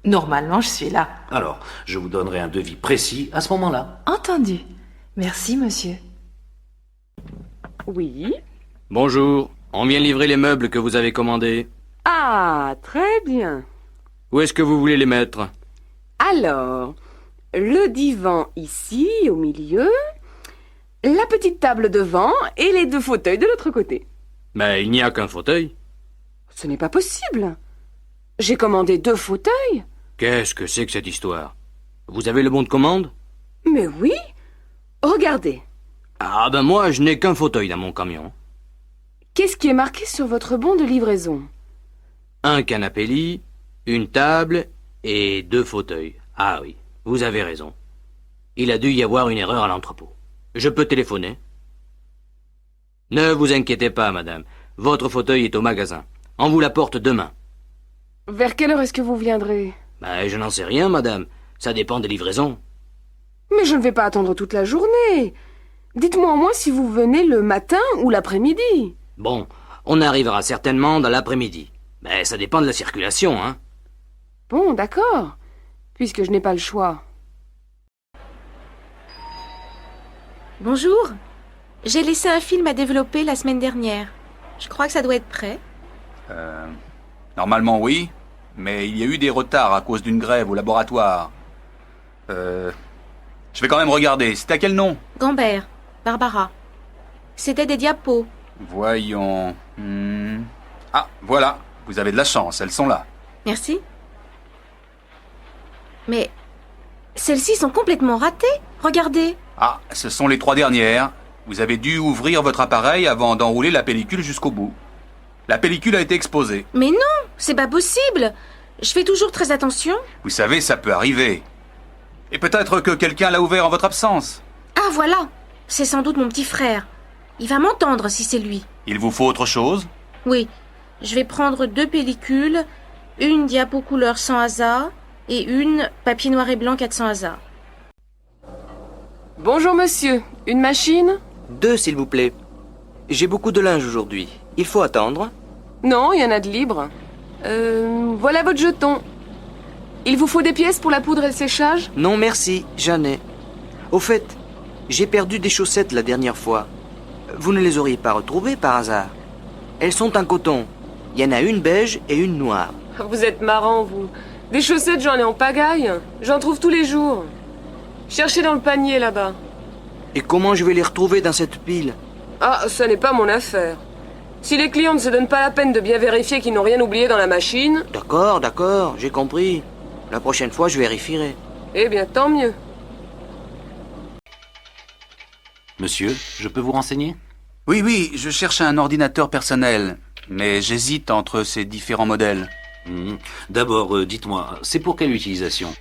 normalement je suis là. Alors, je vous donnerai un devis précis à ce moment-là. Entendu. Merci, monsieur. Oui. Bonjour, on vient livrer les meubles que vous avez commandés. Ah, très bien. Où est-ce que vous voulez les mettre? Alors, le divan ici, au milieu, la petite table devant et les 2 fauteuils de l'autre côté. Mais il n'y a qu'un fauteuil. Ce n'est pas possible. J'ai commandé 2 fauteuils. Qu'est-ce que c'est que cette histoire? Vous avez le bon de commande? Mais oui. Regardez. Ah ben moi, je n'ai qu'un fauteuil dans mon camion. Qu'est-ce qui est marqué sur votre bon de livraison? Un canapé-lit, une table et 2 fauteuils. Ah oui, vous avez raison. Il a dû y avoir une erreur à l'entrepôt. Je peux téléphoner? Ne vous inquiétez pas, madame. Votre fauteuil est au magasin. On vous l'apporte demain. Vers quelle heure est-ce que vous viendrez? Ben, je n'en sais rien, madame. Ça dépend des livraisons. Mais je ne vais pas attendre toute la journée. Dites-moi au moins si vous venez le matin ou l'après-midi. Bon, on arrivera certainement dans l'après-midi. Mais ça dépend de la circulation, hein. Bon, d'accord. Puisque je n'ai pas le choix. Bonjour. J'ai laissé un film à développer la semaine dernière. Je crois que ça doit être prêt. Normalement, oui. Mais il y a eu des retards à cause d'une grève au laboratoire. Je vais quand même regarder. C'est à quel nom? Gambert, Barbara. C'était des diapos. Voyons. Ah, voilà. Vous avez de la chance, elles sont là. Merci. Mais celles-ci sont complètement ratées. Regardez. Ah, ce sont les 3 dernières. Vous avez dû ouvrir votre appareil avant d'enrouler la pellicule jusqu'au bout. La pellicule a été exposée. Mais non, c'est pas possible. Je fais toujours très attention. Vous savez, ça peut arriver. Et peut-être que quelqu'un l'a ouvert en votre absence. Ah voilà, c'est sans doute mon petit frère. Il va m'entendre si c'est lui. Il vous faut autre chose? Oui, je vais prendre 2 pellicules, une diapo couleur sans hasard et une papier noir et blanc 400 hasard. Bonjour monsieur, une machine? 2, s'il vous plaît. J'ai beaucoup de linge aujourd'hui. Il faut attendre. Non, il y en a de libre. Voilà votre jeton. Il vous faut des pièces pour la poudre et le séchage? Non, merci, j'en ai. Au fait, j'ai perdu des chaussettes la dernière fois. Vous ne les auriez pas retrouvées par hasard? Elles sont en coton. Il y en a une beige et une noire. Vous êtes marrant, vous. Des chaussettes, j'en ai en pagaille. J'en trouve tous les jours. Cherchez dans le panier, là-bas. Et comment je vais les retrouver dans cette pile? Ah, ça n'est pas mon affaire. Si les clients ne se donnent pas la peine de bien vérifier qu'ils n'ont rien oublié dans la machine... D'accord, j'ai compris. La prochaine fois, je vérifierai. Eh bien, tant mieux. Monsieur, je peux vous renseigner? Oui, je cherche un ordinateur personnel. Mais j'hésite entre ces différents modèles. D'abord, dites-moi, c'est pour quelle utilisation?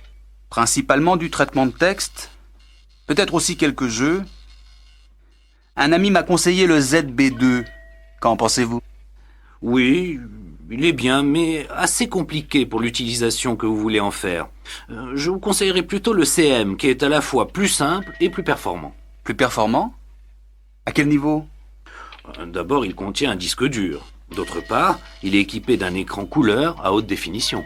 Principalement du traitement de texte. Peut-être aussi quelques jeux. Un ami m'a conseillé le ZB2. Qu'en pensez-vous? Oui, il est bien, mais assez compliqué pour l'utilisation que vous voulez en faire. Je vous conseillerais plutôt le CM, qui est à la fois plus simple et plus performant. Plus performant? À quel niveau? D'abord, il contient un disque dur. D'autre part, il est équipé d'un écran couleur à haute définition.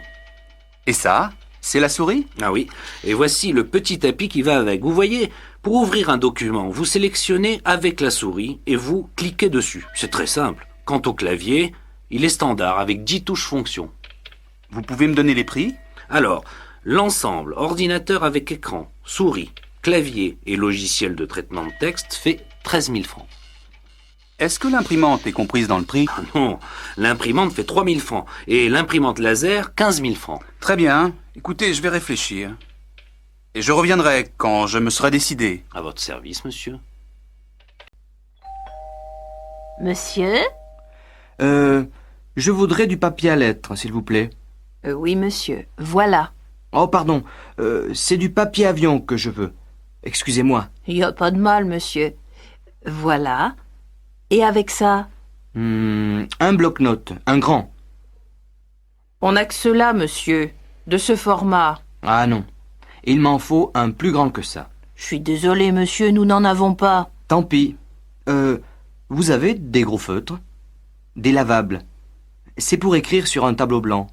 Et ça, c'est la souris? Ah oui, et voici le petit tapis qui va avec. Vous voyez, pour ouvrir un document, vous sélectionnez avec la souris et vous cliquez dessus. C'est très simple. Quant au clavier, il est standard avec 10 touches fonctions. Vous pouvez me donner les prix? Alors, l'ensemble ordinateur avec écran, souris, clavier et logiciel de traitement de texte fait 13 000 francs. Est-ce que l'imprimante est comprise dans le prix? Non, l'imprimante fait 3 000 francs et l'imprimante laser 15 000 francs. Très bien. Écoutez, je vais réfléchir. Et je reviendrai quand je me serai décidé. À votre service, monsieur. Monsieur? Je voudrais du papier à lettres, s'il vous plaît. Oui, monsieur. Voilà. Oh, pardon. C'est du papier avion que je veux. Excusez-moi. Il n'y a pas de mal, monsieur. Voilà. Et avec ça? Un bloc-notes, un grand. On n'a que cela, monsieur. De ce format. Ah non. Il m'en faut un plus grand que ça. Je suis désolé, monsieur, nous n'en avons pas. Tant pis. Vous avez des gros feutres? Des lavables. C'est pour écrire sur un tableau blanc.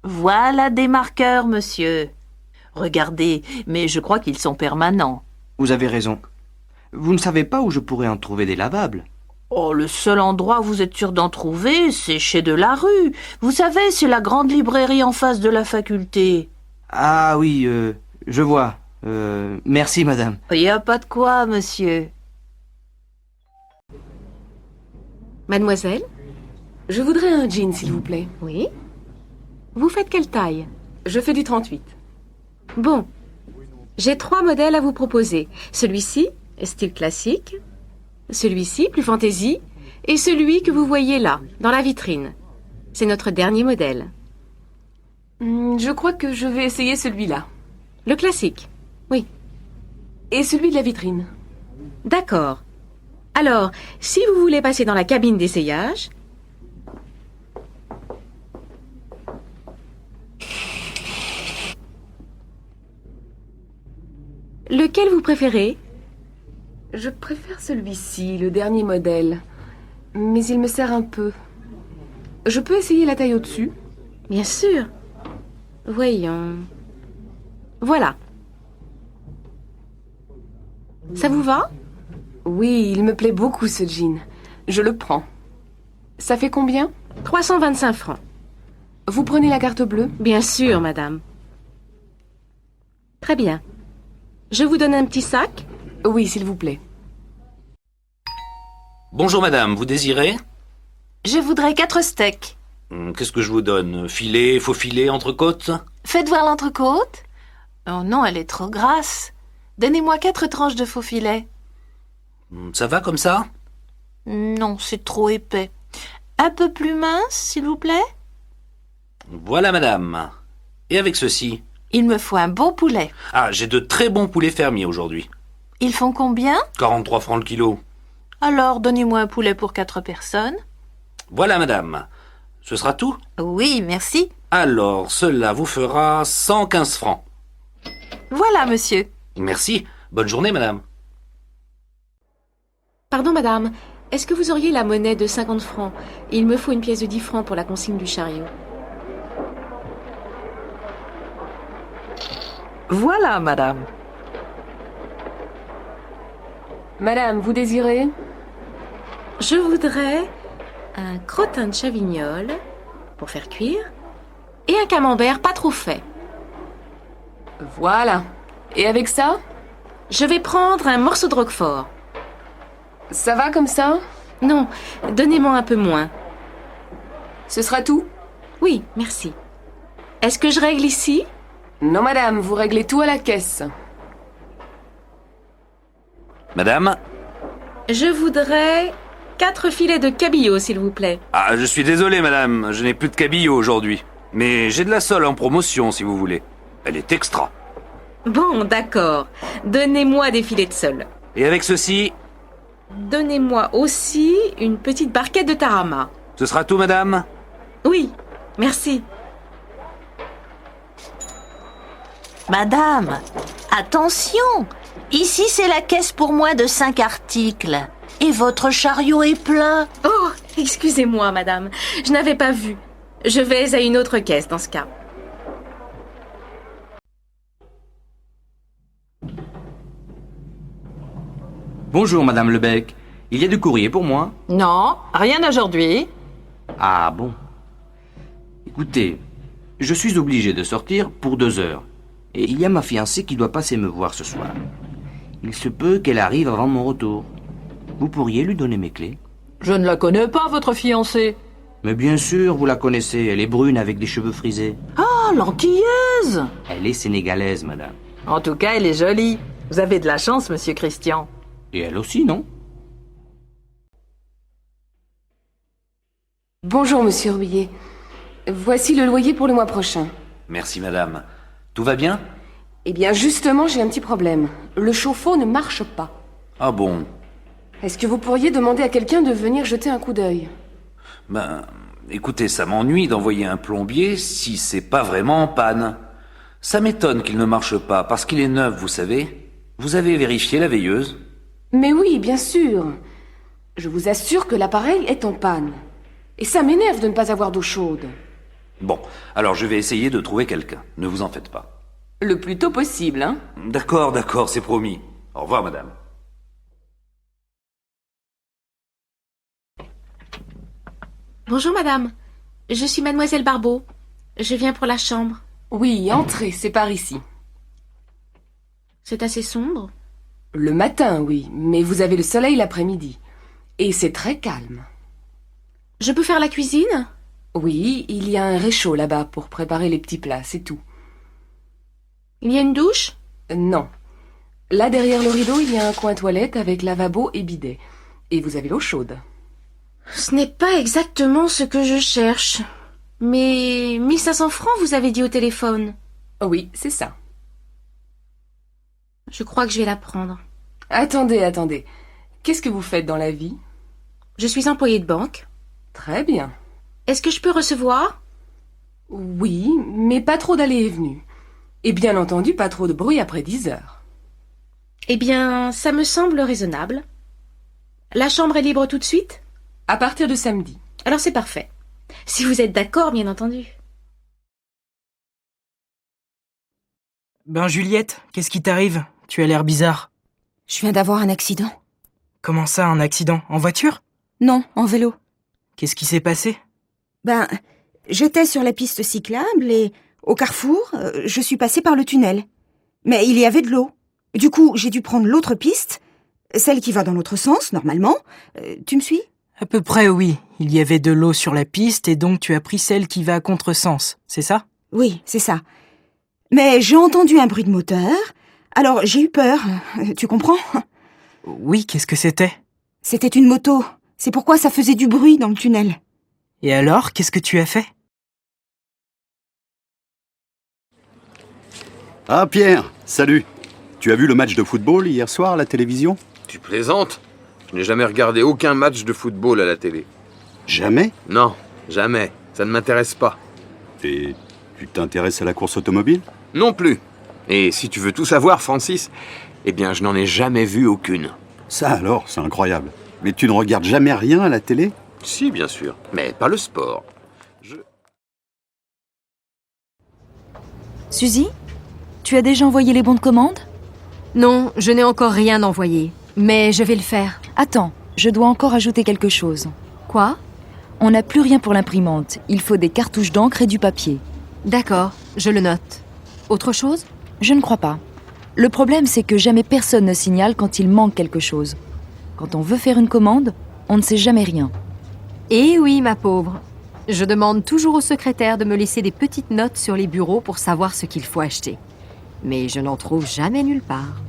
Voilà des marqueurs, monsieur. Regardez, mais je crois qu'ils sont permanents. Vous avez raison. Vous ne savez pas où je pourrais en trouver des lavables? Oh, le seul endroit où vous êtes sûr d'en trouver, c'est chez Delarue. Vous savez, c'est la grande librairie en face de la faculté. Ah oui, je vois. Merci, madame. Il n'y a pas de quoi, monsieur. Mademoiselle? Je voudrais un jean, s'il vous plaît. Oui. Vous faites quelle taille? Je fais du 38. Bon. J'ai 3 modèles à vous proposer. Celui-ci, style classique. Celui-ci, plus fantaisie. Et celui que vous voyez là, dans la vitrine. C'est notre dernier modèle. Je crois que je vais essayer celui-là. Le classique, oui. Et celui de la vitrine. D'accord. Alors, si vous voulez passer dans la cabine d'essayage... Lequel vous préférez? Je préfère celui-ci, le dernier modèle. Mais il me sert un peu. Je peux essayer la taille au-dessus? Bien sûr. Voyons. Voilà. Ça vous va? Oui, il me plaît beaucoup ce jean. Je le prends. Ça fait combien? 325 francs. Vous prenez la carte bleue? Bien sûr, madame. Très bien. Je vous donne un petit sac? Oui, s'il vous plaît. Bonjour madame, vous désirez? Je voudrais 4 steaks. Qu'est-ce que je vous donne? Filet, faux filet, entrecôte? Faites voir l'entrecôte. Oh non, elle est trop grasse. Donnez-moi 4 tranches de faux filet. Ça va comme ça? Non, c'est trop épais. Un peu plus mince, s'il vous plaît? Voilà madame. Et avec ceci? Il me faut un bon poulet. Ah, j'ai de très bons poulets fermiers aujourd'hui. Ils font combien? 43 francs le kilo. Alors, donnez-moi un poulet pour 4 personnes. Voilà madame. Ce sera tout? Oui, merci. Alors, cela vous fera 115 francs. Voilà, monsieur. Merci. Bonne journée madame. Pardon, madame. Est-ce que vous auriez la monnaie de 50 francs? Il me faut une pièce de 10 francs pour la consigne du chariot. Voilà, madame. Madame, vous désirez? Je voudrais un crottin de chavignol pour faire cuire et un camembert pas trop fait. Voilà. Et avec ça? Je vais prendre un morceau de roquefort. Ça va comme ça? Non, donnez-moi un peu moins. Ce sera tout? Oui, merci. Est-ce que je règle ici? Non, madame, vous réglez tout à la caisse. Madame? Je voudrais 4 filets de cabillaud, s'il vous plaît. Ah, je suis désolé madame, je n'ai plus de cabillaud aujourd'hui. Mais j'ai de la sole en promotion si vous voulez. Elle est extra. Bon, d'accord. Donnez-moi des filets de sole. Et avec ceci? Donnez-moi aussi une petite barquette de tarama. Ce sera tout madame? Oui, merci. Madame, attention. Ici, c'est la caisse pour moins de 5 articles. Et votre chariot est plein. Oh, excusez-moi, madame. Je n'avais pas vu. Je vais à une autre caisse dans ce cas. Bonjour, madame Lebec. Il y a du courrier pour moi? Non, rien aujourd'hui. Ah bon. Écoutez, je suis obligé de sortir pour 2 heures. Et il y a ma fiancée qui doit passer me voir ce soir. Il se peut qu'elle arrive avant mon retour. Vous pourriez lui donner mes clés? Je ne la connais pas, votre fiancée. Mais bien sûr, vous la connaissez. Elle est brune avec des cheveux frisés. Ah, l'antillaise! Elle est sénégalaise, madame. En tout cas, elle est jolie. Vous avez de la chance, monsieur Christian. Et elle aussi, non? Bonjour, monsieur Rouillet. Voici le loyer pour le mois prochain. Merci madame. Tout va bien? Eh bien, justement, j'ai un petit problème. Le chauffe-eau ne marche pas. Ah bon? Est-ce que vous pourriez demander à quelqu'un de venir jeter un coup d'œil? Ben, écoutez, ça m'ennuie d'envoyer un plombier si c'est pas vraiment en panne. Ça m'étonne qu'il ne marche pas, parce qu'il est neuf, vous savez. Vous avez vérifié la veilleuse? Mais oui, bien sûr. Je vous assure que l'appareil est en panne. Et ça m'énerve de ne pas avoir d'eau chaude. Bon, alors je vais essayer de trouver quelqu'un. Ne vous en faites pas. Le plus tôt possible, hein? D'accord, c'est promis. Au revoir, madame. Bonjour, madame. Je suis mademoiselle Barbeau. Je viens pour la chambre. Oui, entrez, c'est par ici. C'est assez sombre. Le matin, oui, mais vous avez le soleil l'après-midi. Et c'est très calme. Je peux faire la cuisine? Oui, il y a un réchaud là-bas pour préparer les petits plats, c'est tout. Il y a une douche? Non. Là, derrière le rideau, il y a un coin toilette avec lavabo et bidet. Et vous avez l'eau chaude. Ce n'est pas exactement ce que je cherche. Mais 1500 francs, vous avez dit au téléphone. Oui, c'est ça. Je crois que je vais la prendre. Attendez. Qu'est-ce que vous faites dans la vie? Je suis employée de banque. Très bien. Est-ce que je peux recevoir? Oui, mais pas trop d'allées et venues. Et bien entendu, pas trop de bruit après 10 heures. Eh bien, ça me semble raisonnable. La chambre est libre tout de suite? À partir de samedi. Alors c'est parfait. Si vous êtes d'accord, bien entendu. Ben Juliette, qu'est-ce qui t'arrive? Tu as l'air bizarre. Je viens d'avoir un accident. Comment ça, un accident? En voiture? Non, en vélo. Qu'est-ce qui s'est passé? Ben, j'étais sur la piste cyclable et, au carrefour, je suis passée par le tunnel. Mais il y avait de l'eau. Du coup, j'ai dû prendre l'autre piste, celle qui va dans l'autre sens, normalement. Tu me suis? À peu près, oui. Il y avait de l'eau sur la piste et donc tu as pris celle qui va à contresens, c'est ça? Oui, c'est ça. Mais j'ai entendu un bruit de moteur, alors j'ai eu peur. Tu comprends? Oui, qu'est-ce que c'était? C'était une moto. C'est pourquoi ça faisait du bruit dans le tunnel. Et alors, qu'est-ce que tu as fait? Ah Pierre, salut. Tu as vu le match de football hier soir à la télévision? Tu plaisantes? Je n'ai jamais regardé aucun match de football à la télé. Jamais? Non, jamais. Ça ne m'intéresse pas. Et tu t'intéresses à la course automobile? Non plus. Et si tu veux tout savoir, Francis, eh bien, je n'en ai jamais vu aucune. Ça alors, c'est incroyable. Mais tu ne regardes jamais rien à la télé? Si, bien sûr, mais pas le sport. Suzy, tu as déjà envoyé les bons de commande? Non, je n'ai encore rien envoyé, mais je vais le faire. Attends, je dois encore ajouter quelque chose. Quoi? On n'a plus rien pour l'imprimante. Il faut des cartouches d'encre et du papier. D'accord, je le note. Autre chose? Je ne crois pas. Le problème, c'est que jamais personne ne signale quand il manque quelque chose. Quand on veut faire une commande, on ne sait jamais rien. Eh oui, ma pauvre. Je demande toujours au secrétaire de me laisser des petites notes sur les bureaux pour savoir ce qu'il faut acheter. Mais je n'en trouve jamais nulle part.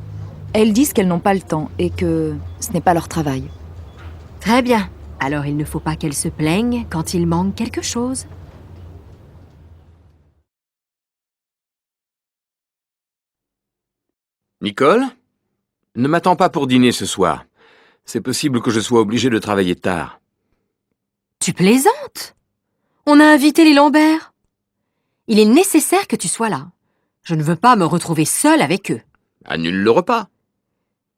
Elles disent qu'elles n'ont pas le temps et que ce n'est pas leur travail. Très bien. Alors il ne faut pas qu'elles se plaignent quand il manque quelque chose. Nicole? Ne m'attends pas pour dîner ce soir. C'est possible que je sois obligé de travailler tard. Tu plaisantes? On a invité les Lambert. Il est nécessaire que tu sois là. Je ne veux pas me retrouver seule avec eux. Annule le repas.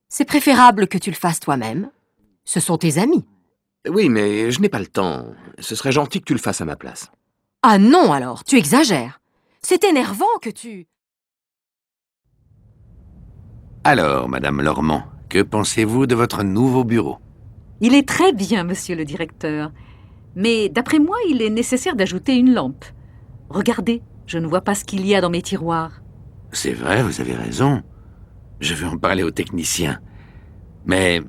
C'est préférable que tu le fasses toi-même. Ce sont tes amis. Oui, mais je n'ai pas le temps. Ce serait gentil que tu le fasses à ma place. Ah non alors, tu exagères. C'est énervant que tu... Alors, Madame Lormand, que pensez-vous de votre nouveau bureau? Il est très bien, monsieur le directeur. Mais d'après moi, il est nécessaire d'ajouter une lampe. Regardez, je ne vois pas ce qu'il y a dans mes tiroirs. C'est vrai, vous avez raison. Je vais en parler au technicien. Mais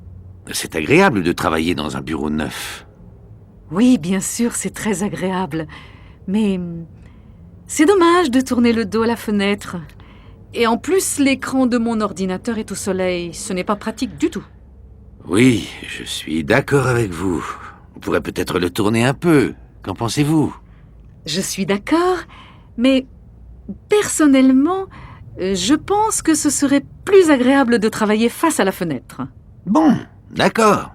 c'est agréable de travailler dans un bureau neuf. Oui, bien sûr, c'est très agréable. Mais c'est dommage de tourner le dos à la fenêtre. Et en plus, l'écran de mon ordinateur est au soleil. Ce n'est pas pratique du tout. Oui, je suis d'accord avec vous. On pourrait peut-être le tourner un peu. Qu'en pensez-vous? Je suis d'accord, mais personnellement, je pense que ce serait plus agréable de travailler face à la fenêtre. Bon, d'accord.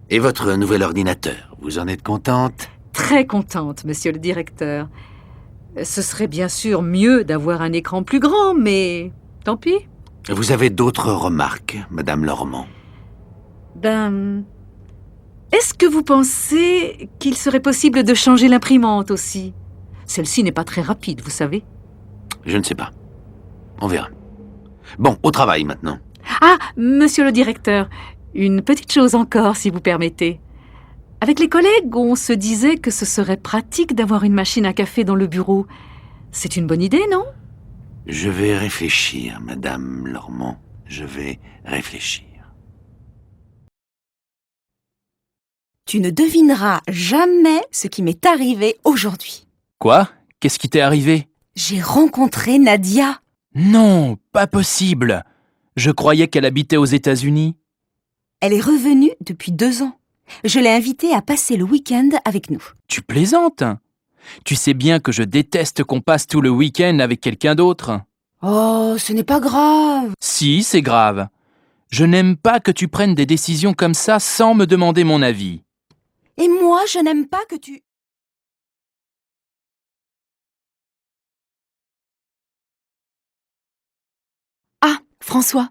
Et votre nouvel ordinateur, vous en êtes contente? Très contente, monsieur le directeur. Ce serait bien sûr mieux d'avoir un écran plus grand, mais tant pis. Vous avez d'autres remarques, Madame Lormand? Est-ce que vous pensez qu'il serait possible de changer l'imprimante aussi? Celle-ci n'est pas très rapide, vous savez. Je ne sais pas. On verra. Bon, au travail maintenant. Ah, monsieur le directeur, une petite chose encore, si vous permettez. Avec les collègues, on se disait que ce serait pratique d'avoir une machine à café dans le bureau. C'est une bonne idée, non? Je vais réfléchir, Madame Lormand. Je vais réfléchir. Tu ne devineras jamais ce qui m'est arrivé aujourd'hui. Quoi? Qu'est-ce qui t'est arrivé? J'ai rencontré Nadia. Non, pas possible. Je croyais qu'elle habitait aux États-Unis. Elle est revenue depuis 2 ans. Je l'ai invitée à passer le week-end avec nous. Tu plaisantes? Tu sais bien que je déteste qu'on passe tout le week-end avec quelqu'un d'autre. Oh, ce n'est pas grave. Si, c'est grave. Je n'aime pas que tu prennes des décisions comme ça sans me demander mon avis. Et moi, je n'aime pas que tu... Ah, François,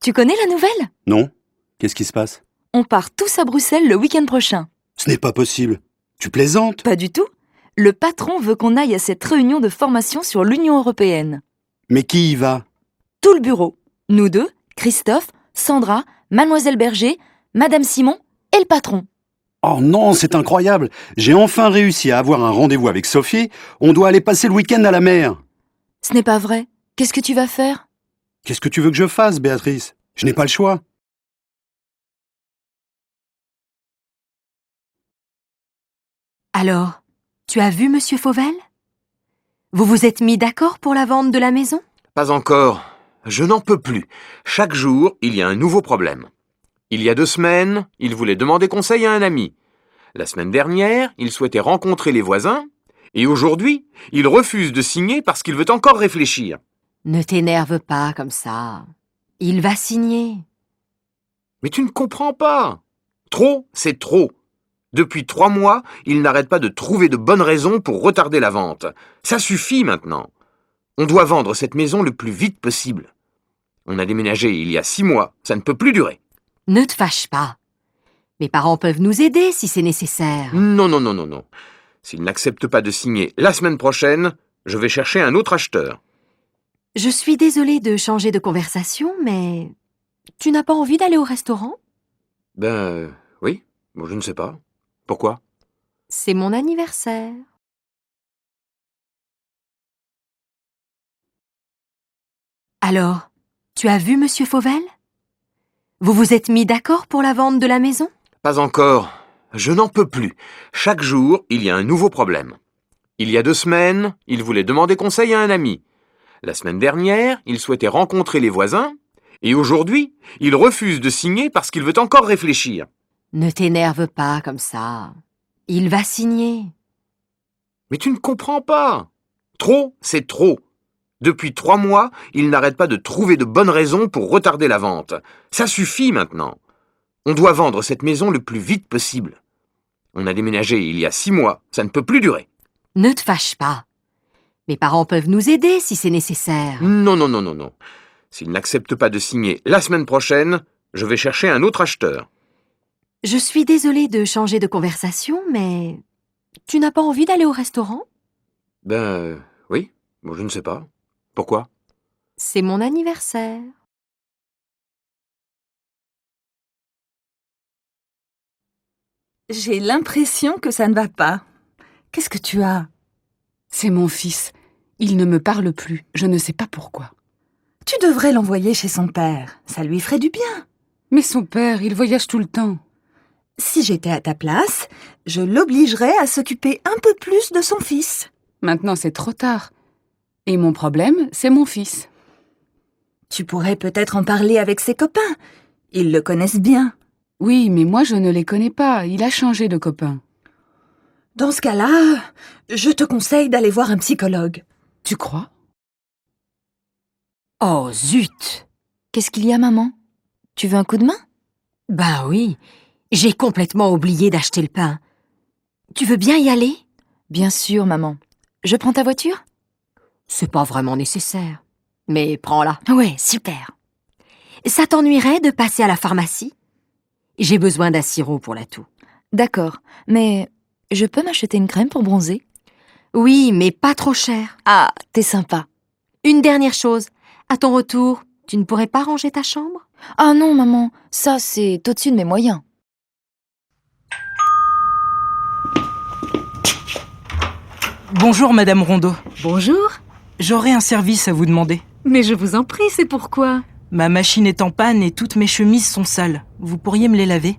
tu connais la nouvelle? Non? Qu'est-ce qui se passe? On part tous à Bruxelles le week-end prochain. Ce n'est pas possible. Tu plaisantes? Pas du tout. Le patron veut qu'on aille à cette réunion de formation sur l'Union européenne. Mais qui y va? Tout le bureau. Nous deux, Christophe, Sandra, Mademoiselle Berger, Madame Simon et le patron. Oh non, c'est incroyable. J'ai enfin réussi à avoir un rendez-vous avec Sophie. On doit aller passer le week-end à la mer. Ce n'est pas vrai. Qu'est-ce que tu vas faire? Qu'est-ce que tu veux que je fasse, Béatrice? Je n'ai pas le choix. Alors, tu as vu Monsieur Fauvel? Vous vous êtes mis d'accord pour la vente de la maison? Pas encore. Je n'en peux plus. Chaque jour, il y a un nouveau problème. Il y a 2 semaines, il voulait demander conseil à un ami. La semaine dernière, il souhaitait rencontrer les voisins. Et aujourd'hui, il refuse de signer parce qu'il veut encore réfléchir. Ne t'énerve pas comme ça. Il va signer. Mais tu ne comprends pas. Trop, c'est trop. Depuis 3 mois, il n'arrête pas de trouver de bonnes raisons pour retarder la vente. Ça suffit maintenant. On doit vendre cette maison le plus vite possible. On a déménagé il y a 6 mois. Ça ne peut plus durer. Ne te fâche pas. Mes parents peuvent nous aider si c'est nécessaire. Non, non, non, non, non. S'il n'accepte pas de signer la semaine prochaine, je vais chercher un autre acheteur. Je suis désolée de changer de conversation, mais tu n'as pas envie d'aller au restaurant? Oui. Bon, je ne sais pas. Pourquoi? C'est mon anniversaire. Alors, tu as vu Monsieur Fauvel? Vous vous êtes mis d'accord pour la vente de la maison? Pas encore. Je n'en peux plus. Chaque jour, il y a un nouveau problème. Il y a 2 semaines, il voulait demander conseil à un ami. La semaine dernière, il souhaitait rencontrer les voisins. Et aujourd'hui, il refuse de signer parce qu'il veut encore réfléchir. Ne t'énerve pas comme ça. Il va signer. Mais tu ne comprends pas. Trop, c'est trop. Depuis 3 mois, il n'arrête pas de trouver de bonnes raisons pour retarder la vente. Ça suffit maintenant. On doit vendre cette maison le plus vite possible. On a déménagé il y a 6 mois. Ça ne peut plus durer. Ne te fâche pas. Mes parents peuvent nous aider si c'est nécessaire. Non, non, non, non, non. S'il n'accepte pas de signer la semaine prochaine, je vais chercher un autre acheteur. Je suis désolée de changer de conversation, mais tu n'as pas envie d'aller au restaurant? Oui. Bon, je ne sais pas. Pourquoi? C'est mon anniversaire. J'ai l'impression que ça ne va pas. Qu'est-ce que tu as? C'est mon fils. Il ne me parle plus. Je ne sais pas pourquoi. Tu devrais l'envoyer chez son père. Ça lui ferait du bien. Mais son père, il voyage tout le temps. Si j'étais à ta place, je l'obligerais à s'occuper un peu plus de son fils. Maintenant, c'est trop tard. Et mon problème, c'est mon fils. Tu pourrais peut-être en parler avec ses copains. Ils le connaissent bien. Oui, mais moi, je ne les connais pas. Il a changé de copain. Dans ce cas-là, je te conseille d'aller voir un psychologue. Tu crois? Oh, zut! Qu'est-ce qu'il y a, maman? Tu veux un coup de main? Ben oui, j'ai complètement oublié d'acheter le pain. Tu veux bien y aller? Bien sûr, maman. Je prends ta voiture? C'est pas vraiment nécessaire. Mais prends-la. Ouais, super. Ça t'ennuierait de passer à la pharmacie? J'ai besoin d'un sirop pour la toux. D'accord, mais je peux m'acheter une crème pour bronzer? Oui, mais pas trop cher. Ah, t'es sympa. Une dernière chose. À ton retour, tu ne pourrais pas ranger ta chambre? Ah non, maman, ça c'est au-dessus de mes moyens. Bonjour, Madame Rondeau. Bonjour. J'aurais un service à vous demander. Mais je vous en prie, c'est pourquoi? Ma machine est en panne et toutes mes chemises sont sales. Vous pourriez me les laver?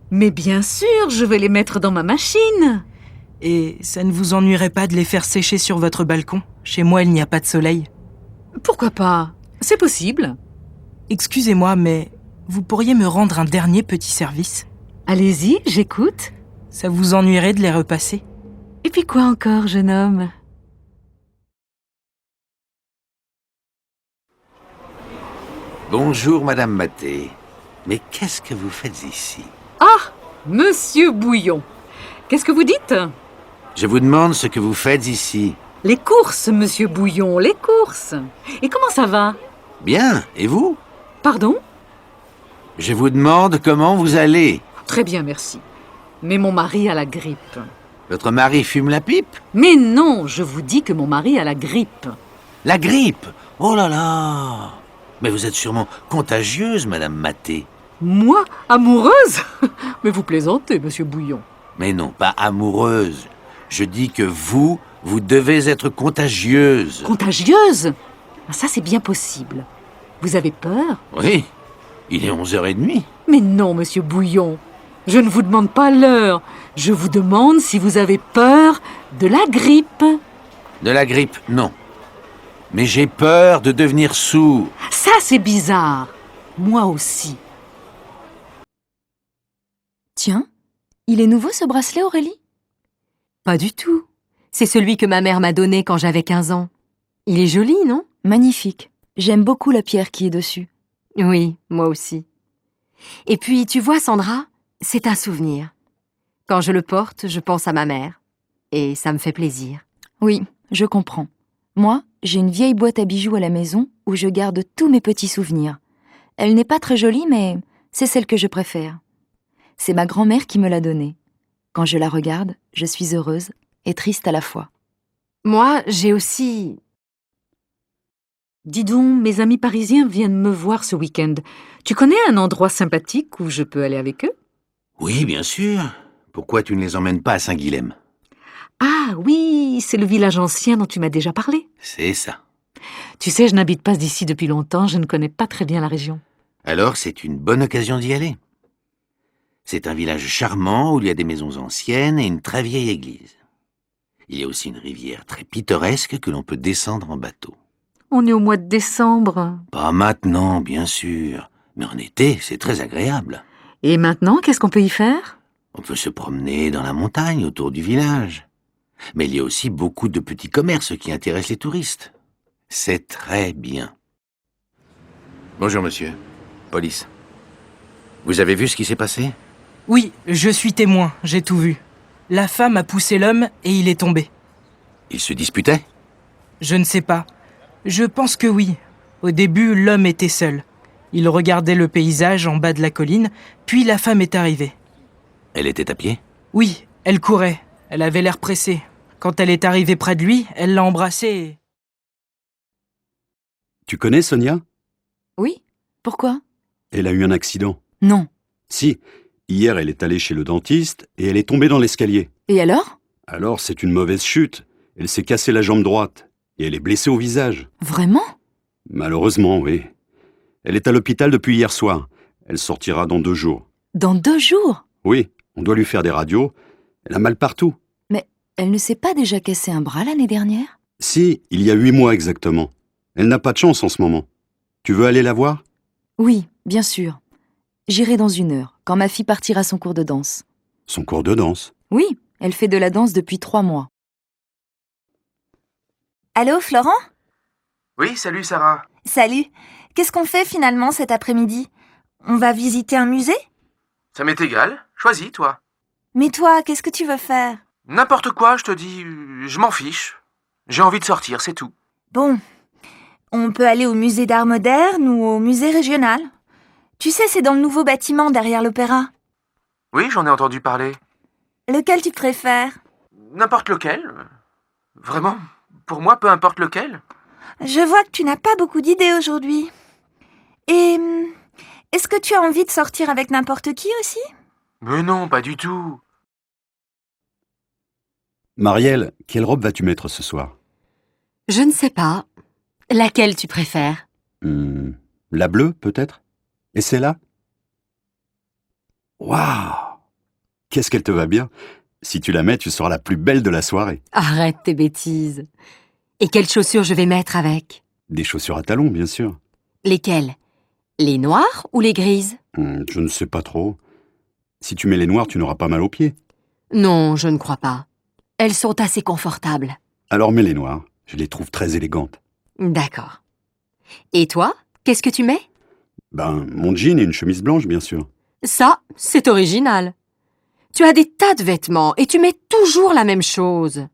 Mais bien sûr, je vais les mettre dans ma machine. Et ça ne vous ennuierait pas de les faire sécher sur votre balcon? Chez moi, il n'y a pas de soleil. Pourquoi pas? C'est possible. Excusez-moi, mais vous pourriez me rendre un dernier petit service? Allez-y, j'écoute. Ça vous ennuierait de les repasser? Et puis quoi encore, jeune homme? Bonjour, Madame Maté. Mais qu'est-ce que vous faites ici? Ah, Monsieur Bouillon. Qu'est-ce que vous dites? Je vous demande ce que vous faites ici. Les courses, Monsieur Bouillon, les courses. Et comment ça va? Bien, et vous? Pardon? Je vous demande comment vous allez. Très bien, merci. Mais mon mari a la grippe. Votre mari fume la pipe? Mais non, je vous dis que mon mari a la grippe. La grippe? Oh là là! Mais vous êtes sûrement contagieuse, Madame Maté. Moi, amoureuse? Mais vous plaisantez, Monsieur Bouillon. Mais non, pas amoureuse. Je dis que vous devez être contagieuse. Contagieuse? Ça, c'est bien possible. Vous avez peur? Oui, il est 11h30. Mais non, Monsieur Bouillon. Je ne vous demande pas l'heure. Je vous demande si vous avez peur de la grippe. De la grippe, non. Mais j'ai peur de devenir sourd. Ça, c'est bizarre. Moi aussi. Tiens, il est nouveau ce bracelet, Aurélie? Pas du tout. C'est celui que ma mère m'a donné quand j'avais 15 ans. Il est joli, non? Magnifique. J'aime beaucoup la pierre qui est dessus. Oui, moi aussi. Et puis, tu vois, Sandra, c'est un souvenir. Quand je le porte, je pense à ma mère. Et ça me fait plaisir. Oui, je comprends. Moi, j'ai une vieille boîte à bijoux à la maison où je garde tous mes petits souvenirs. Elle n'est pas très jolie, mais c'est celle que je préfère. C'est ma grand-mère qui me l'a donnée. Quand je la regarde, je suis heureuse et triste à la fois. Moi, j'ai aussi... Dis donc, mes amis parisiens viennent me voir ce week-end. Tu connais un endroit sympathique où je peux aller avec eux? Oui, bien sûr. Pourquoi tu ne les emmènes pas à Saint-Guilhem? Ah oui, c'est le village ancien dont tu m'as déjà parlé. C'est ça. Tu sais, je n'habite pas d'ici depuis longtemps, je ne connais pas très bien la région. Alors, c'est une bonne occasion d'y aller. C'est un village charmant où il y a des maisons anciennes et une très vieille église. Il y a aussi une rivière très pittoresque que l'on peut descendre en bateau. On est au mois de décembre. Pas maintenant, bien sûr. Mais en été, c'est très agréable. Et maintenant, qu'est-ce qu'on peut y faire? On peut se promener dans la montagne autour du village. Mais il y a aussi beaucoup de petits commerces qui intéressent les touristes. C'est très bien. Bonjour, monsieur. Police. Vous avez vu ce qui s'est passé? Oui, je suis témoin, j'ai tout vu. La femme a poussé l'homme et il est tombé. Ils se disputaient? Je ne sais pas. Je pense que oui. Au début, l'homme était seul. Il regardait le paysage en bas de la colline, puis la femme est arrivée. Elle était à pied? Oui, elle courait. Elle avait l'air pressée. Quand elle est arrivée près de lui, elle l'a embrassé et... Tu connais Sonia? Oui, pourquoi? Elle a eu un accident. Non. Si, hier elle est allée chez le dentiste et elle est tombée dans l'escalier. Et alors? Alors c'est une mauvaise chute. Elle s'est cassée la jambe droite et elle est blessée au visage. Vraiment? Malheureusement, oui. Elle est à l'hôpital depuis hier soir. Elle sortira dans 2 jours. Dans 2 jours? Oui, on doit lui faire des radios. Elle a mal partout. Mais elle ne s'est pas déjà cassé un bras l'année dernière? Si, il y a 8 mois exactement. Elle n'a pas de chance en ce moment. Tu veux aller la voir? Oui, bien sûr. J'irai dans 1 heure, quand ma fille partira à son cours de danse. Son cours de danse? Oui, elle fait de la danse depuis 3 mois. Allô, Florent? Oui, salut Sarah. Salut. Qu'est-ce qu'on fait finalement cet après-midi? On va visiter un musée? Ça m'est égal. Choisis, toi. Mais toi, qu'est-ce que tu veux faire? N'importe quoi, je te dis. Je m'en fiche. J'ai envie de sortir, c'est tout. Bon. On peut aller au musée d'art moderne ou au musée régional. Tu sais, c'est dans le nouveau bâtiment derrière l'opéra. Oui, j'en ai entendu parler. Lequel tu préfères? N'importe lequel. Vraiment, pour moi, peu importe lequel. Je vois que tu n'as pas beaucoup d'idées aujourd'hui. Et est-ce que tu as envie de sortir avec n'importe qui aussi? Mais non, pas du tout. Marielle, quelle robe vas-tu mettre ce soir? Je ne sais pas. Laquelle tu préfères? La bleue, peut-être? Et celle-là? Waouh! qu'est-ce qu'elle te va bien. Si tu la mets, tu seras la plus belle de la soirée. Arrête tes bêtises. Et quelles chaussures je vais mettre avec? Des chaussures à talons, bien sûr. Lesquelles? Les noires ou les grises? Je ne sais pas trop. Si tu mets les noires, tu n'auras pas mal aux pieds. Non, je ne crois pas. Elles sont assez confortables. Alors mets les noires. Je les trouve très élégantes. D'accord. Et toi, qu'est-ce que tu mets? Mon jean et une chemise blanche, bien sûr. Ça, c'est original. Tu as des tas de vêtements et tu mets toujours la même chose.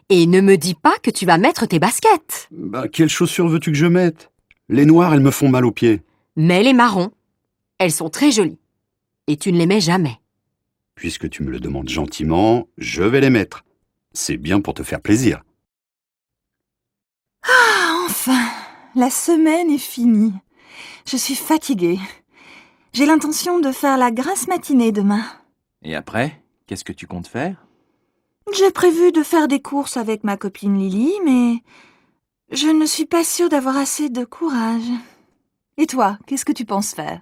Et ne me dis pas que tu vas mettre tes baskets. Quelles chaussures veux-tu que je mette? Les noires, elles me font mal aux pieds. Mets les marrons. Elles sont très jolies. Et tu ne les mets jamais. Puisque tu me le demandes gentiment, je vais les mettre. C'est bien pour te faire plaisir. Ah, enfin, la semaine est finie. Je suis fatiguée. J'ai l'intention de faire la grasse matinée demain. Et après, qu'est-ce que tu comptes faire? J'ai prévu de faire des courses avec ma copine Lily, mais je ne suis pas sûre d'avoir assez de courage. Et toi, qu'est-ce que tu penses faire?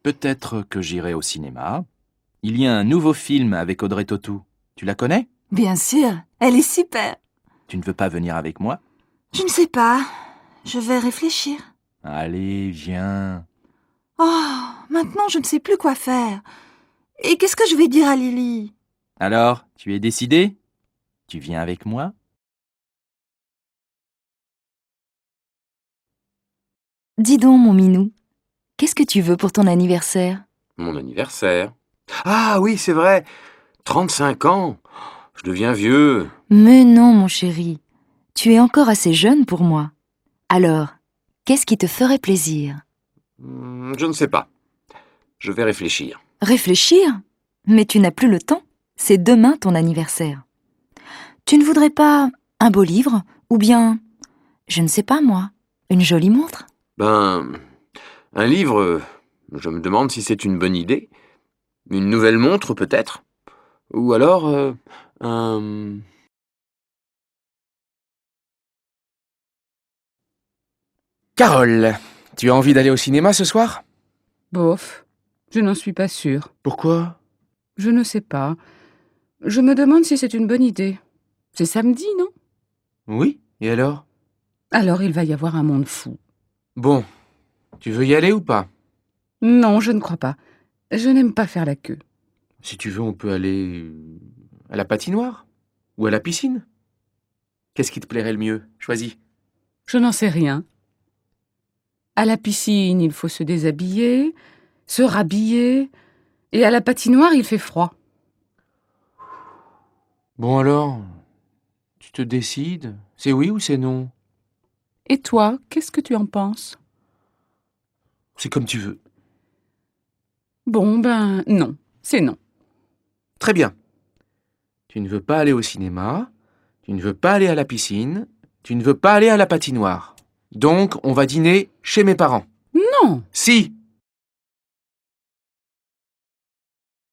Peut-être que j'irai au cinéma. Il y a un nouveau film avec Audrey Tautou. Tu la connais? Bien sûr, elle est super. Tu ne veux pas venir avec moi? Je ne sais pas. Je vais réfléchir. Allez, viens. Oh, maintenant je ne sais plus quoi faire. Et qu'est-ce que je vais dire à Lily? Alors, tu es décidé? Tu viens avec moi? Dis donc, mon minou, qu'est-ce que tu veux pour ton anniversaire? Mon anniversaire. Ah oui, c'est vrai. 35 ans. Je deviens vieux. Mais non, mon chéri, tu es encore assez jeune pour moi. Alors, qu'est-ce qui te ferait plaisir? Je ne sais pas. Je vais réfléchir. Réfléchir? Mais tu n'as plus le temps. C'est demain ton anniversaire. Tu ne voudrais pas un beau livre? Ou bien, je ne sais pas moi, une jolie montre? Un livre, je me demande si c'est une bonne idée. Une nouvelle montre, peut-être. Ou alors, un... Carole, tu as envie d'aller au cinéma ce soir? Bof, je n'en suis pas sûre. Pourquoi? Je ne sais pas. Je me demande si c'est une bonne idée. C'est samedi, non? Oui, et alors? Alors il va y avoir un monde fou. Bon, tu veux y aller ou pas? Non, je ne crois pas. Je n'aime pas faire la queue. Si tu veux, on peut aller à la patinoire ou à la piscine. Qu'est-ce qui te plairait le mieux? Choisis. Je n'en sais rien. À la piscine, il faut se déshabiller, se rhabiller, et à la patinoire, il fait froid. Bon alors, tu te décides? C'est oui ou c'est non? Et toi, qu'est-ce que tu en penses? C'est comme tu veux. Bon, non, c'est non. Très bien. Tu ne veux pas aller au cinéma, tu ne veux pas aller à la piscine, tu ne veux pas aller à la patinoire. Donc, on va dîner chez mes parents. Non. Si.